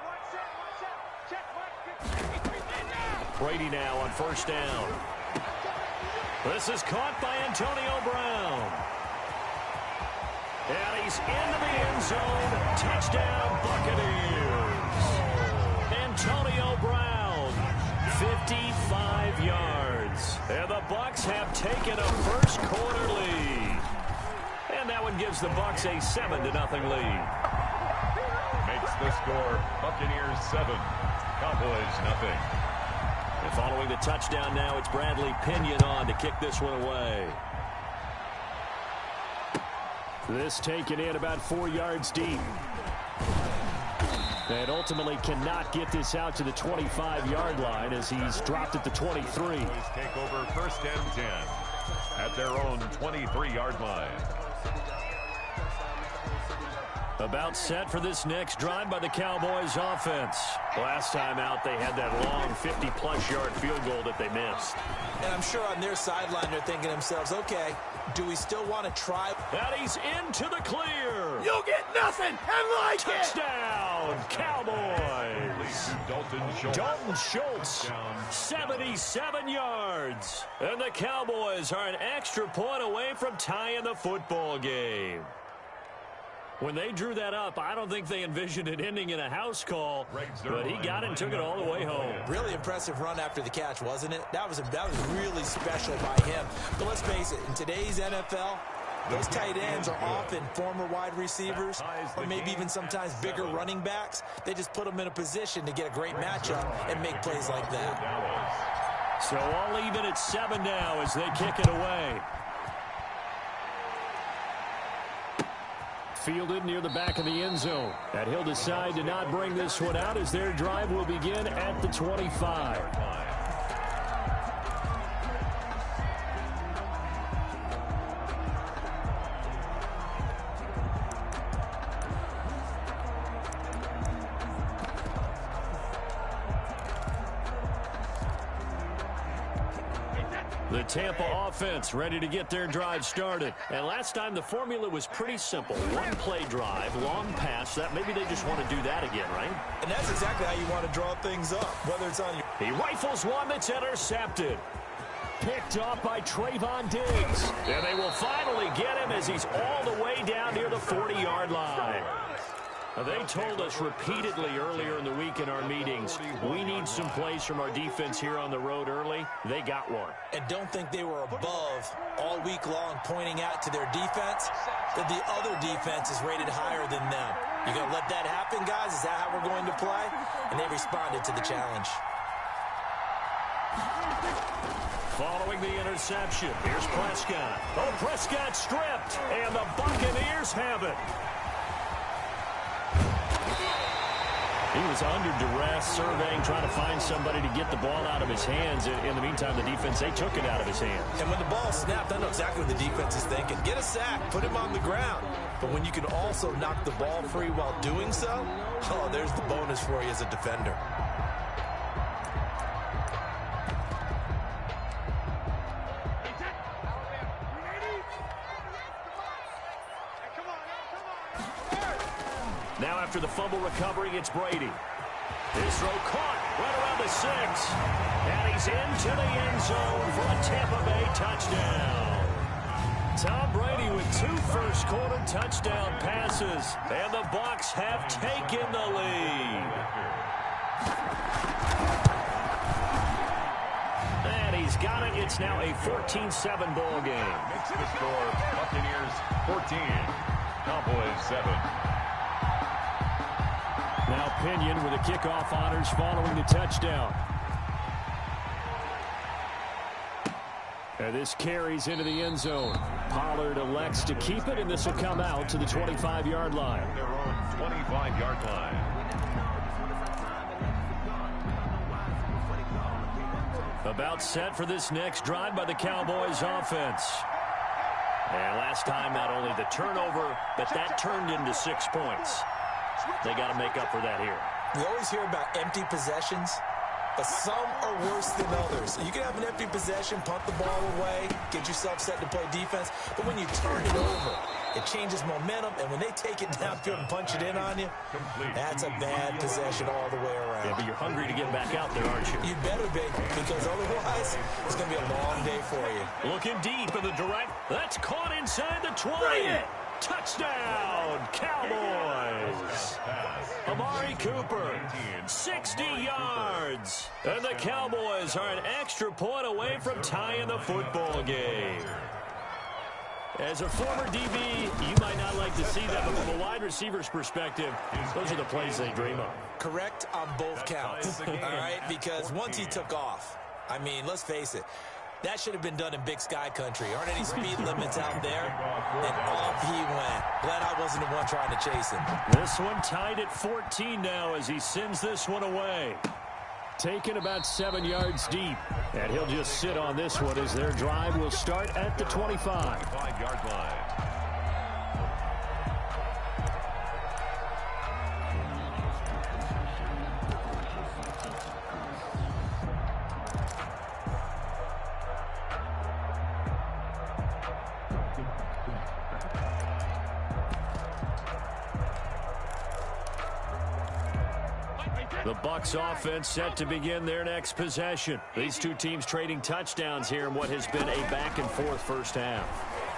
Brady now on first down. This is caught by Antonio Brown. And he's into the end zone. Touchdown, Buccaneers. Antonio Brown, 55 yards. And the Bucs have taken a first quarter lead. And that one gives the Bucs a 7-0 lead.
Makes the score Buccaneers 7, Cowboys 0.
And following the touchdown now, it's Bradley Pinion on to kick this one away. This taken in about 4 yards deep. And ultimately cannot get this out to the 25-yard line as he's dropped at the 23.
Take over first and 10 at their own 23-yard line.
About set for this next drive by the Cowboys offense. Last time out, they had that long 50-plus yard field goal that they missed.
And I'm sure on their sideline they're thinking to themselves, okay, do we still want to try?
And he's into the clear.
You'll get nothing and like
Touchdown, Cowboys. Dalton Schultz, 77 yards. And the Cowboys are an extra point away from tying the football game. When they drew that up, I don't think they envisioned it ending in a house call, but he got it and took it all the way home.
Really impressive run after the catch, wasn't it? That was really special by him. But let's face it, in today's NFL, those tight ends are often former wide receivers or maybe even sometimes bigger running backs. They just put them in a position to get a great matchup and make plays like that.
So all even at 7 now as they kick it away. Fielded near the back of the end zone. And he'll decide to not bring this one out as their drive will begin at the 25. The Tampa offense ready to get their drive started. And last time the formula was pretty simple. One play drive, long pass. That maybe they just want to do that again, right?
And that's exactly how you want to draw things up, whether it's on your...
He rifles one that's intercepted. Picked off by Trayvon Diggs. And they will finally get him as he's all the way down near the 40-yard line. Now, they told us repeatedly earlier in the week in our meetings, we need some plays from our defense here on the road early. They got one.
And don't think they were above all week long pointing out to their defense that the other defense is rated higher than them. You going to let that happen, guys? Is that how we're going to play? And they responded to the challenge.
Following the interception, here's Prescott. Oh, Prescott stripped, and the Buccaneers have it. He was under duress, surveying, trying to find somebody to get the ball out of his hands. In the meantime, the defense, they took it out of his hands.
And when the ball snapped, I know exactly what the defense is thinking. Get a sack, put him on the ground. But when you can also knock the ball free while doing so, oh, there's the bonus for you as a defender.
Now after the fumble recovery, it's Brady. His throw caught right around the 6. And he's into the end zone for a Tampa Bay touchdown. Tom Brady with 2 first-quarter touchdown passes. And the Bucs have taken the lead. And he's got it. It's now a 14-7 ball game.
Makes the score Buccaneers 14, Cowboys 7.
Now Pinion with the kickoff honors following the touchdown. And this carries into the end zone. Pollard elects to keep it, and this will come out to the 25-yard line.
Their own 25-yard line.
About set for this next drive by the Cowboys offense. And last time, not only the turnover, but that turned into 6 points. They got to make up for that here.
We always hear about empty possessions, but some are worse than others. You can have an empty possession, punt the ball away, get yourself set to play defense, but when you turn it over, it changes momentum, and when they take it downfield and punch it in on you, that's a bad possession all the way around.
Yeah, but you're hungry to get back out there, aren't you?
You better be, because otherwise, it's going to be a long day for you.
Looking deep in the direct. That's caught inside the 20. Touchdown, Cowboys. Amari Cooper, 60 yards. And the Cowboys are an extra point away from tying the football game. As a former DB, you might not like to see that, but from a wide receiver's perspective, those are the plays they dream of.
Correct on both counts, all right? Because once he took off, I mean, let's face it, that should have been done in Big Sky country. Aren't any speed limits out there? And off he went. Glad I wasn't the one trying to chase him.
This one tied at 14 now as he sends this one away. Taken about 7 yards deep. And he'll just sit on this one as their drive will start at the 25.
5-yard line.
The Bucs offense set to begin their next possession. These two teams trading touchdowns here in what has been a back-and-forth first half.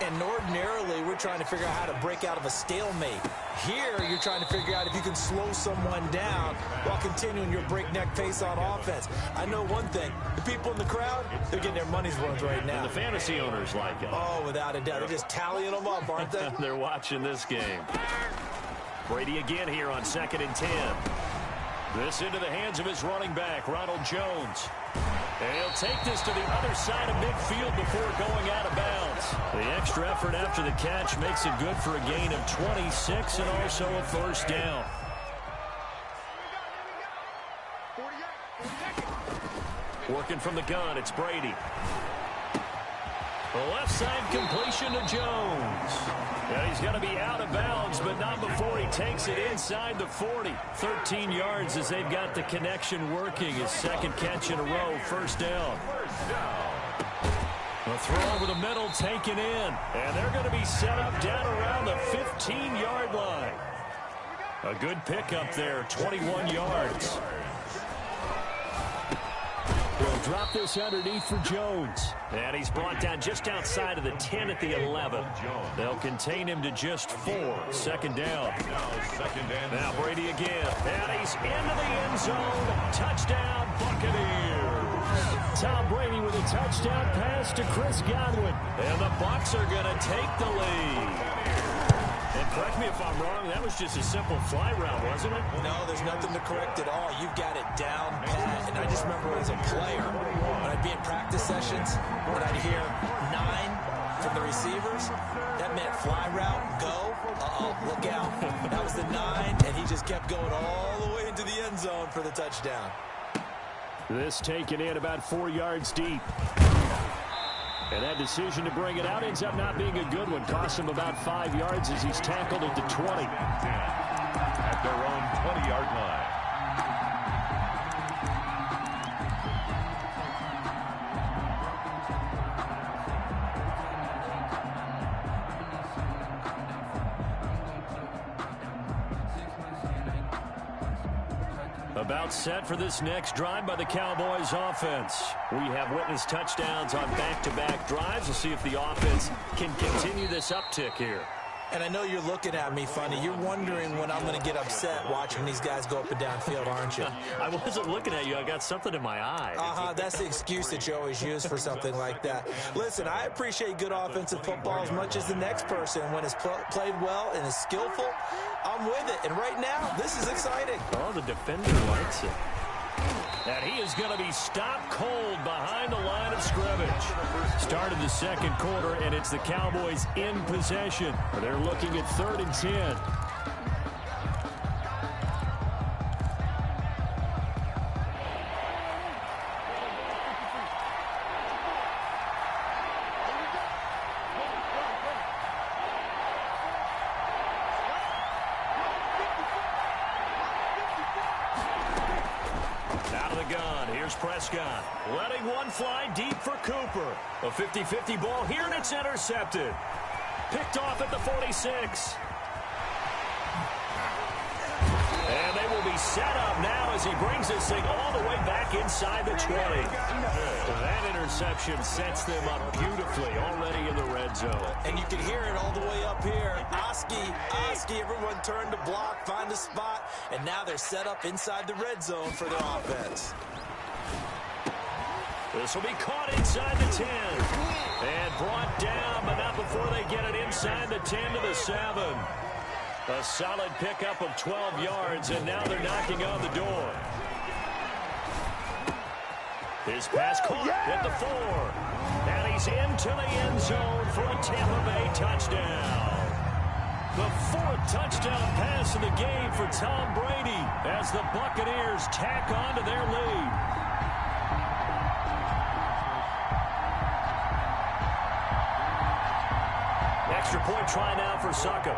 And ordinarily, we're trying to figure out how to break out of a stalemate. Here, you're trying to figure out if you can slow someone down while continuing your breakneck pace on offense. I know one thing. The people in the crowd, they're getting their money's worth right now.
And the fantasy owners like it.
Oh, without a doubt. They're just tallying them up, aren't they?
They're watching this game. Brady again here on 2nd and 10. This into the hands of his running back, Ronald Jones. And he'll take this to the other side of midfield before going out of bounds. The extra effort after the catch makes it good for a gain of 26 and also a first down. Working from the gun, it's Brady. The left side completion to Jones. And he's got to be out of bounds, but not before he takes it inside the 40. 13 yards as they've got the connection working. His second catch in a row, first down. A throw over the middle taken in. And they're going to be set up down around the 15-yard line. A good pickup there, 21 yards. They'll drop this underneath for Jones. And he's brought down just outside of the 10 at the 11. They'll contain him to just 4. Second down. Now Brady again. And he's into the end zone. Touchdown, Buccaneers. Tom Brady with a touchdown pass to Chris Godwin. And the Bucs are going to take the lead. And Correct me if I'm wrong, that was just a simple fly route, wasn't it?
No, there's nothing to correct at all. You've got it down pat. And I just remember as a player, when I'd be in practice sessions, when I'd hear 9 from the receivers, that meant fly route, go. Uh-oh, look out. That was the 9, and he just kept going all the way into the end zone for the touchdown.
This taken in about 4 yards deep. And that decision to bring it out ends up not being a good one. Costs him about 5 yards as he's tackled at the 20.
At their own 20-yard line.
About set for this next drive by the Cowboys offense. We have witnessed touchdowns on back-to-back drives. We'll see if the offense can continue this uptick here.
And I know you're looking at me funny. You're wondering when I'm going to get upset watching these guys go up and down field, aren't you?
I wasn't looking at you. I got something in my eye.
That's the excuse that you always use for something like that. Listen, I appreciate good offensive football as much as the next person. When it's played well and is skillful, I'm with it. And right now, this is exciting.
Oh, the defender likes it. And he is going to be stopped cold behind the line of scrimmage. Started the second quarter, and it's the Cowboys in possession. They're looking at 3rd and 10. Prescott letting one fly deep for Cooper. A 50-50 ball here, and it's intercepted. Picked off at the 46. And they will be set up now as he brings this thing all the way back inside the 20. That interception sets them up beautifully already in the red zone.
And you can hear it all the way up here. Oski, everyone turned to block, find a spot, and now they're set up inside the red zone for their offense.
This will be caught inside the 10 and brought down, but not before they get it inside the 10 to the 7. A solid pickup of 12 yards, and now they're knocking on the door. His pass caught at the 4, and he's into the end zone for a Tampa Bay touchdown. The 4th touchdown pass of the game for Tom Brady as the Buccaneers tack on to their lead. Extra point try now for Succop.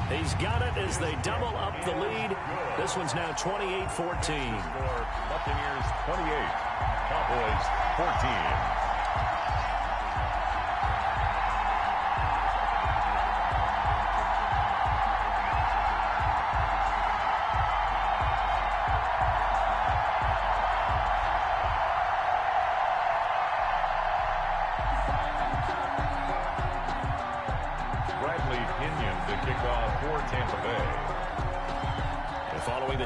He's got it as they double up the lead. This one's now 28-14.
Buccaneers 28, Cowboys 14.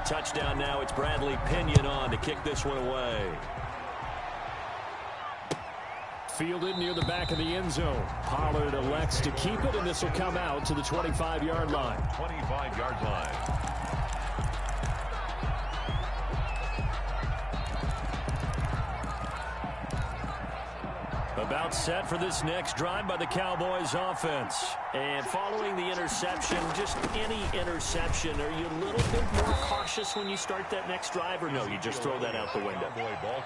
Touchdown now. It's Bradley Pinion on to kick this one away. Fielded near the back of the end zone. Pollard elects to keep it, and this will come out to the 25-yard line.
25-yard line.
About set for this next drive by the Cowboys offense. And following the interception, just any interception, are you a little bit more cautious when you start that next drive, or no, you just throw that out the window?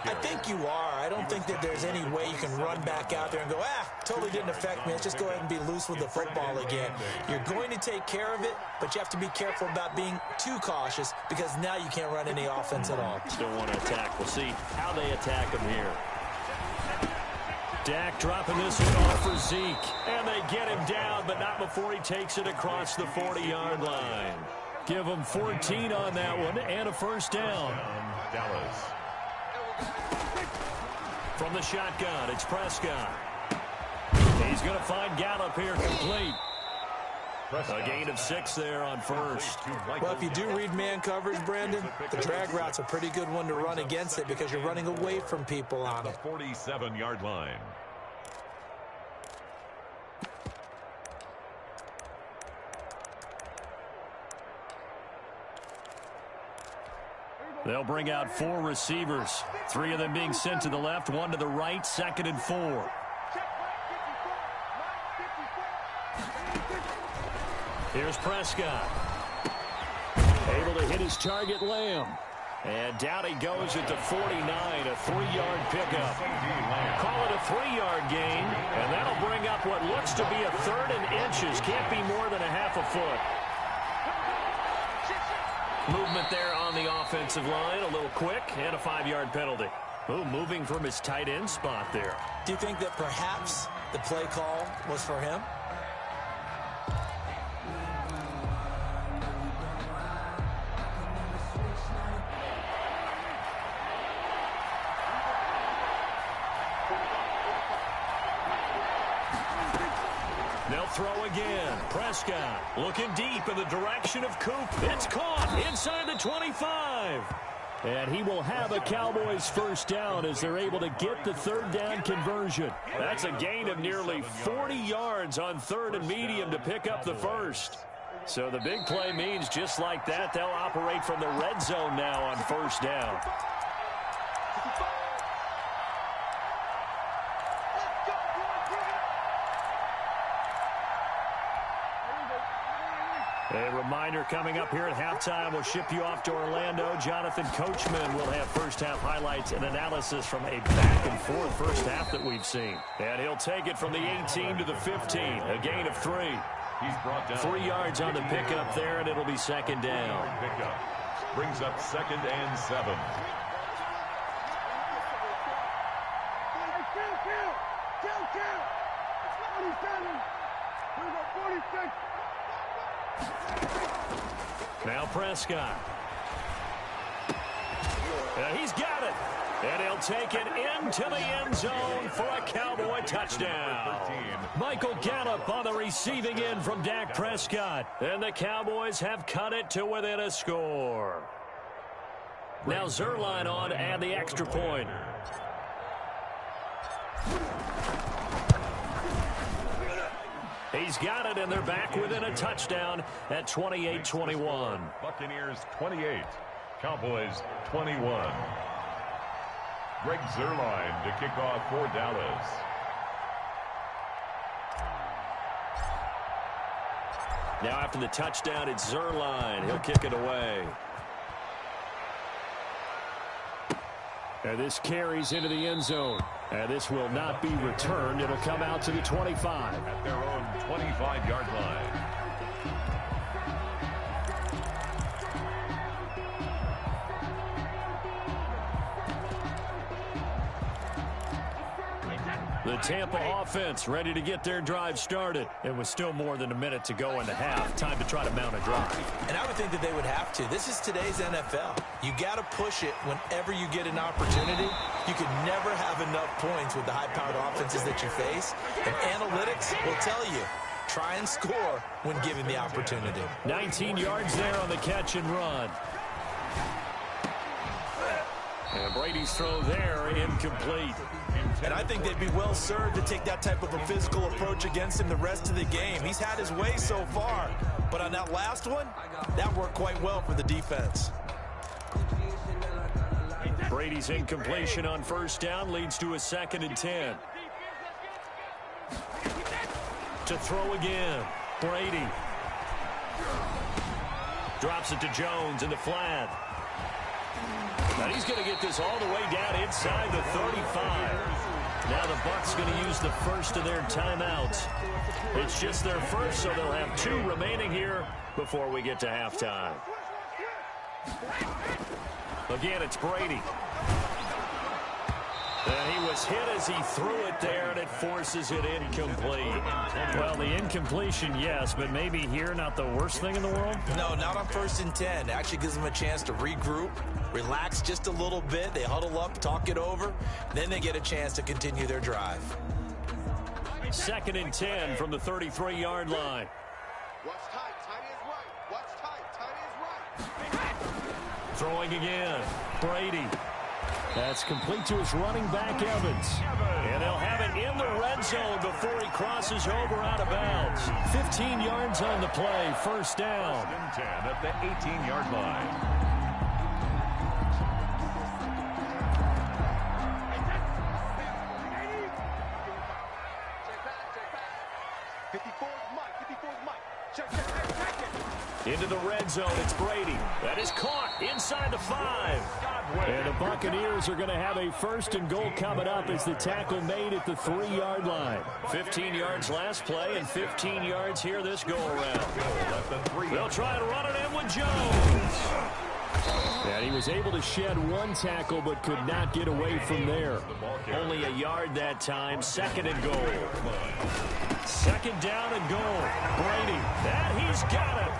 I think you are. I don't think that there's any way you can run back out there and go, totally didn't affect me. Let's just go ahead and be loose with the football again. You're going to take care of it, but you have to be careful about being too cautious because now you can't run any offense at all.
Still want to attack. We'll see how they attack him here. Dak dropping this one off for Zeke. And they get him down, but not before he takes it across the 40-yard line. Give him 14 on that one and a first down.
Dallas.
From the shotgun, it's Prescott. He's going to find Gallup here complete. A gain of 6 there on first.
Well, if you do read man coverage, Brandon, the drag route's a pretty good one to run against it because you're running away from people on it.
47-yard line.
They'll bring out 4 receivers, 3 of them being sent to the left, 1 to the right, 2nd and 4. Here's Prescott. Able to hit his target, Lamb. And down he goes at the 49, a 3-yard pickup. Call it a 3-yard gain, and that'll bring up what looks to be a 3rd and inches. Can't be more than a half a foot. Movement there on the offensive line, a little quick, and a 5-yard penalty. Ooh, moving from his tight end spot there.
Do you think that perhaps the play call was for him?
They'll throw again. Prescott looking deep in the direction of Coop. It's caught inside the 25. And he will have a Cowboys first down as they're able to get the 3rd down conversion. That's a gain of nearly 40 yards on 3rd and medium to pick up the first. So the big play means just like that, they'll operate from the red zone now on 1st down. A reminder coming up here at halftime, we'll ship you off to Orlando. Jonathan Coachman will have first-half highlights and analysis from a back-and-forth first half that we've seen. And he'll take it from the 18 to the 15, a gain of 3.
He's brought down
3 yards on the pickup there, and it'll be 2nd down.
Pickup brings up 2nd and 7.
Now Prescott. He's got it. And he'll take it into the end zone for a Cowboy touchdown. Michael Gallup on the receiving end from Dak Prescott. And the Cowboys have cut it to within a score. Now Zuerlein on to add the extra point. He's got it, and they're back within a touchdown at 28-21.
Buccaneers 28, Cowboys 21. Greg Zuerlein to kick off for Dallas.
Now after the touchdown, it's Zuerlein. He'll kick it away. And this carries into the end zone. And this will not be returned. It'll come out to the 25.
At their own 25-yard line.
The Tampa offense ready to get their drive started. It was still more than a minute to go in the half. Time to try to mount a drive.
And I would think that they would have to. This is today's NFL. You got to push it whenever you get an opportunity. You can never have enough points with the high-powered offenses that you face. And analytics will tell you, try and score when given the opportunity.
19 yards there on the catch and run. And Brady's throw there incomplete.
And I think they'd be well served to take that type of a physical approach against him the rest of the game. He's had his way so far. But on that last one, that worked quite well for the defense.
Brady's incompletion on first down leads to a 2nd and 10. To throw again. Brady. Drops it to Jones in the flat. Now he's going to get this all the way down inside the 35. Now the Bucs going to use the first of their timeouts. It's just their first, so they'll have 2 remaining here before we get to halftime. Again, it's Brady. And he was hit as he threw it there, and it forces it incomplete. Well, the incompletion, yes, but maybe here not the worst thing in the world?
No, not on 1st and 10. It actually gives them a chance to regroup, relax just a little bit. They huddle up, talk it over. Then they get a chance to continue their drive.
2nd and 10 from the 33-yard line.
What's tight? Tight is right. What's tight? Tight is right.
Throwing again. Brady. That's complete to his running back, Evans. And they'll have it in the red zone before he crosses over out of bounds. 15 yards on the play, first down.
1st and 10 at the 18-yard line.
Into the red zone, it's Brady. That is caught inside the 5. And the Buccaneers are going to have a 1st and goal coming up as the tackle made at the 3-yard line. 15 yards last play and 15 yards here this go-around. They'll try to run it in with Jones. And he was able to shed 1 tackle but could not get away from there. Only a yard that time, 2nd and goal. 2nd down and goal. Brady, that he's got it.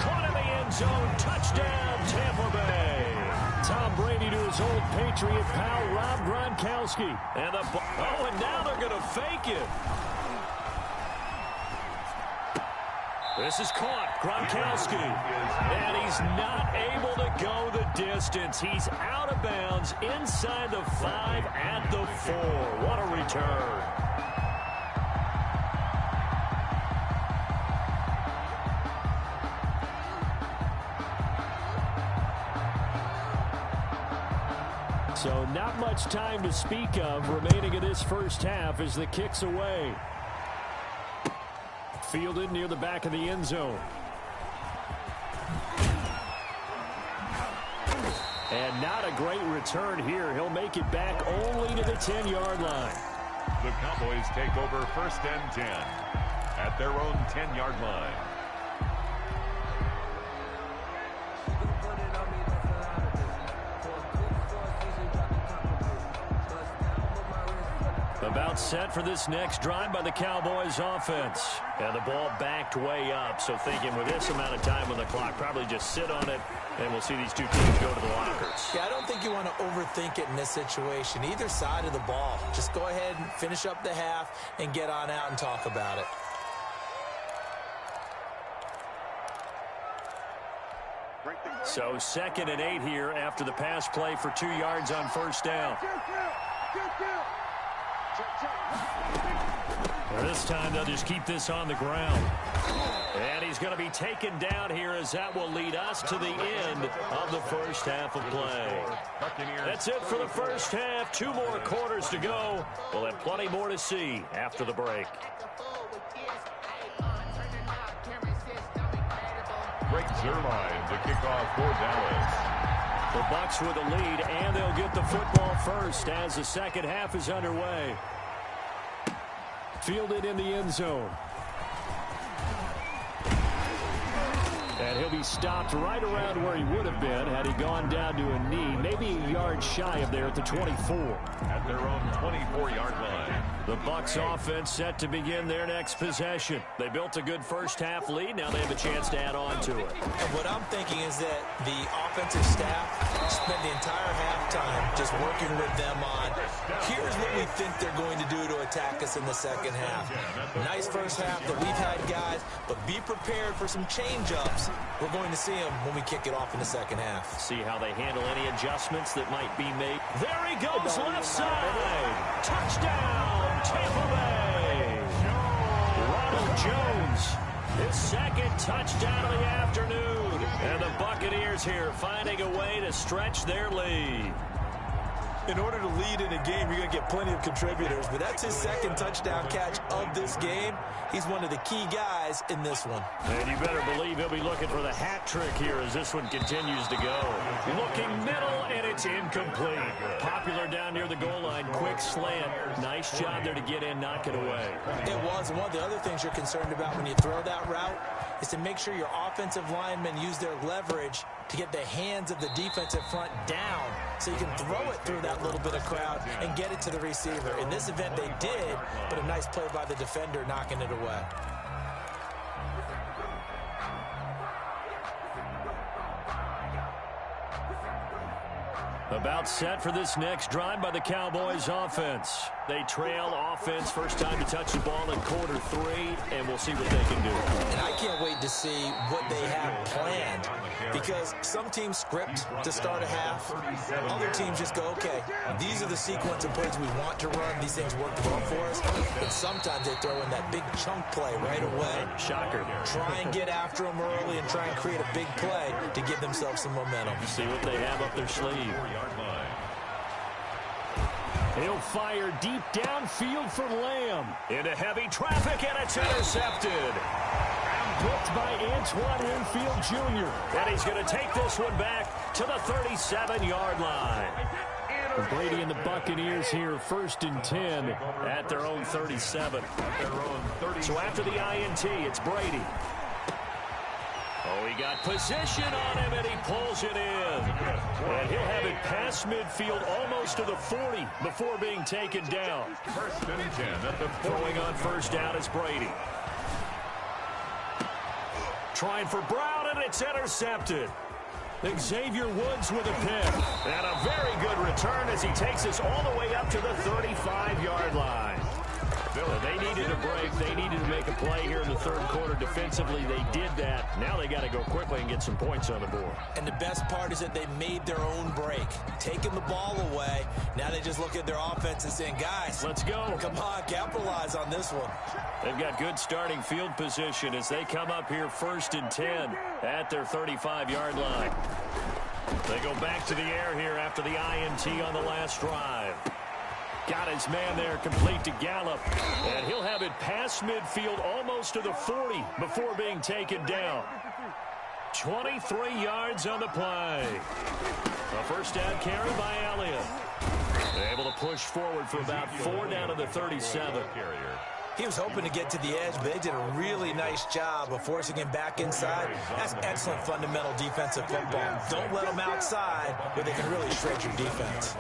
Caught in the end zone, touchdown Tampa Bay. Tom Brady to his old Patriot pal, Rob Gronkowski. And now they're going to fake it. This is caught, Gronkowski, and he's not able to go the distance. He's out of bounds inside the 5 at the 4. What a return. So not much time to speak of remaining in this first half as the kick's away. Fielded near the back of the end zone. And not a great return here. He'll make it back only to the 10-yard line.
The Cowboys take over 1st and 10 at their own 10-yard line.
About set for this next drive by the Cowboys offense. And the ball backed way up, so thinking with this amount of time on the clock, probably just sit on it, and we'll see these two teams go to the lockers.
Yeah, I don't think you want to overthink it in this situation. Either side of the ball. Just go ahead and finish up the half and get on out and talk about it.
So 2nd and 8 here after the pass play for 2 yards on 1st down. This time they'll just keep this on the ground. And he's going to be taken down here as that will lead us to the end of the first half of play. That's it for the first half. 2 more quarters to go. We'll have plenty more to see after the break.
Greg Zuerlein, the kickoff for Dallas.
The Bucs with a lead, and they'll get the football first as the second half is underway. Fielded in the end zone. And he'll be stopped right around where he would have been had he gone down to a knee, maybe a yard shy of there at the 24.
At their own 24-yard line.
The Bucs offense set to begin their next possession. They built a good first half lead. Now they have a chance to add on to it.
And what I'm thinking is that the offensive staff spent the entire halftime just working with them on, here's what we think they're going to do to attack us in the second half. Nice first half that we've had, guys, but be prepared for some change-ups. We're going to see them when we kick it off in the second half.
See how they handle any adjustments that might be made. There he goes, left side. Touchdown, Tampa Bay. Ronald Jones, his 2nd touchdown of the afternoon. And the Buccaneers here finding a way to stretch their lead.
In order to lead in a game, you're going to get plenty of contributors, but that's his 2nd touchdown catch of this game. He's one of the key guys in this one.
And you better believe he'll be looking for the hat trick here as this one continues to go. Looking middle, and it's incomplete. Popular down near the goal line, quick slant. Nice job there to get in, knock it away.
It was. One of the other things you're concerned about when you throw that route is to make sure your offensive linemen use their leverage to get the hands of the defensive front down so you can throw it through that little bit of crowd and get it to the receiver. In this event, they did, but a nice play by the defender knocking it away.
About set for this next drive by the Cowboys offense. They trail offense, first time to touch the ball in quarter 3, and we'll see what they can do.
And I can't wait to see what they have planned, because some teams script to start a half. Other teams just go, okay, these are the sequence of plays we want to run. These things work well for us. And sometimes they throw in that big chunk play right away.
Shocker.
Try and get after them early and try and create a big play to give themselves some momentum.
See what they have up their sleeve. He'll fire deep downfield for Lamb. Into heavy traffic, and it's intercepted. Picked by Antoine Winfield Jr. And he's going to take this one back to the 37-yard line. Brady and the Buccaneers here, 1st and 10 at their own 37. So after the INT, it's Brady. Oh, he got position on him, and he pulls it in. And he'll have it past midfield, almost to the 40, before being taken down.
1st and 10 at the 40.
Throwing on 1st down is Brady. Trying for Brown, and it's intercepted. Xavier Woods with a pick. And a very good return as he takes us all the way up to the 35-yard line. They needed a break. They needed to make a play here in the 3rd quarter. Defensively, they did that. Now they got to go quickly and get some points on the board.
And the best part is that they made their own break, taking the ball away. Now they just look at their offense and saying, guys,
let's go.
Come on, capitalize on this one.
They've got good starting field position as they come up here 1st and 10 at their 35-yard line. They go back to the air here after the INT on the last drive. Got his man there, complete to Gallup. And he'll have it past midfield almost to the 40 before being taken down. 23 yards on the play. A 1st down carry by Elliott. Able to push forward for about 4 down to the 37.
He was hoping to get to the edge, but they did a really nice job of forcing him back inside. That's excellent fundamental defensive football. Don't let them outside where they can really shred your defense.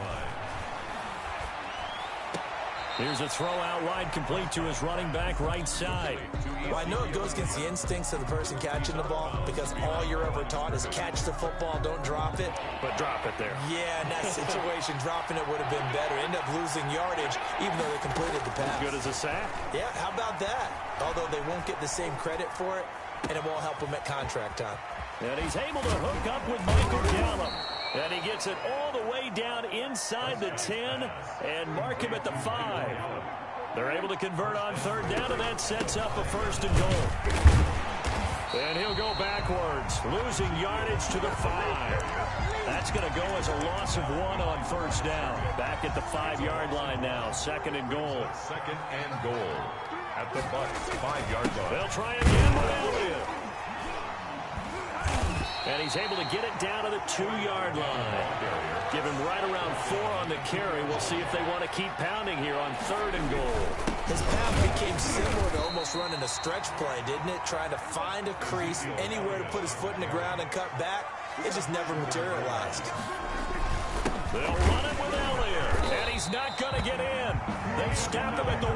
Here's a throw out wide, complete to his running back right side.
Well, I know it goes against the instincts of the person catching the ball because all you're ever taught is catch the football, don't drop it.
But drop it there.
Yeah, in that situation, dropping it would have been better. End up losing yardage, even though they completed the pass.
As good as a sack?
Yeah, how about that? Although they won't get the same credit for it, and it won't help them at contract time.
And he's able to hook up with Michael Gallup. And he gets it all the way down inside the 10 and mark him at the 5. They're able to convert on 3rd down, and that sets up a 1st and goal. And he'll go backwards, losing yardage to the 5. That's going to go as a loss of 1 on 1st down. Back at the 5-yard line now, 2nd and goal.
2nd and goal at the Bucs 5-yard line.
They'll try again with Elliott. And he's able to get it down to the 2-yard line. Give him right around 4 on the carry. We'll see if they want to keep pounding here on 3rd and goal.
His path became similar to almost running a stretch play, didn't it? Trying to find a crease, anywhere to put his foot in the ground and cut back. It just never materialized.
They'll run it with Elliott, and he's not going to get in. They stop him at the 1.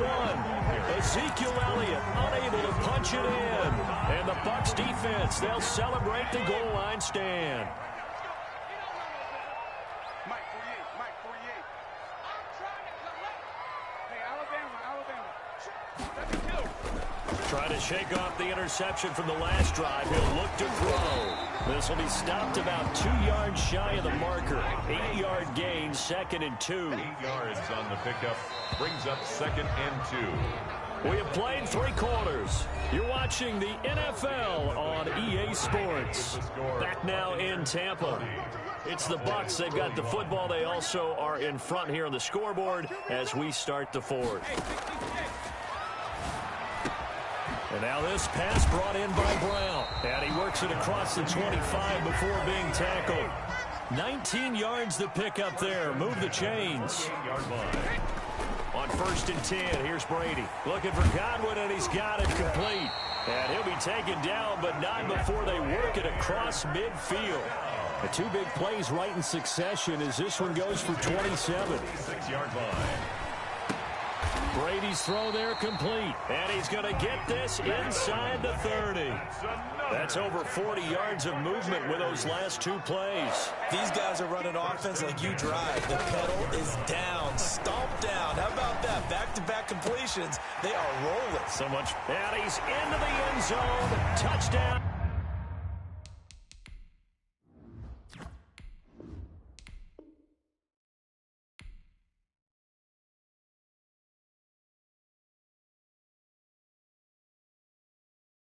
Ezekiel Elliott unable to punch it in. And the Bucs defense, they'll celebrate the goal line stand.
Mike 48. Hey, Alabama.
Trying to shake off the interception from the last drive. He'll look to throw. This will be stopped about 2 yards shy of the marker. 8-yard gain, 2nd and 2.
8 yards on the pickup. Brings up 2nd and 2.
We have played 3 quarters. You're watching the NFL on EA Sports. Back now in Tampa. It's the Bucs. They've got the football. They also are in front here on the scoreboard as we start the 4th. And now this pass brought in by Brown. And he works it across the 25 before being tackled. 19 yards to pick up there. Move the chains. On 1st and 10, here's Brady. Looking for Godwin, and he's got it complete. And he'll be taken down, but not before they work it across midfield. The 2 big plays right in succession as this one goes for 27.
6-yard line.
Brady's throw there complete. And he's going to get this inside the 30. That's over 40 yards of movement with those last 2 plays.
These guys are running offense like you drive. The pedal is down, stomped down. How about that? Back-to-back completions. They are rolling.
So much. And he's into the end zone. Touchdown.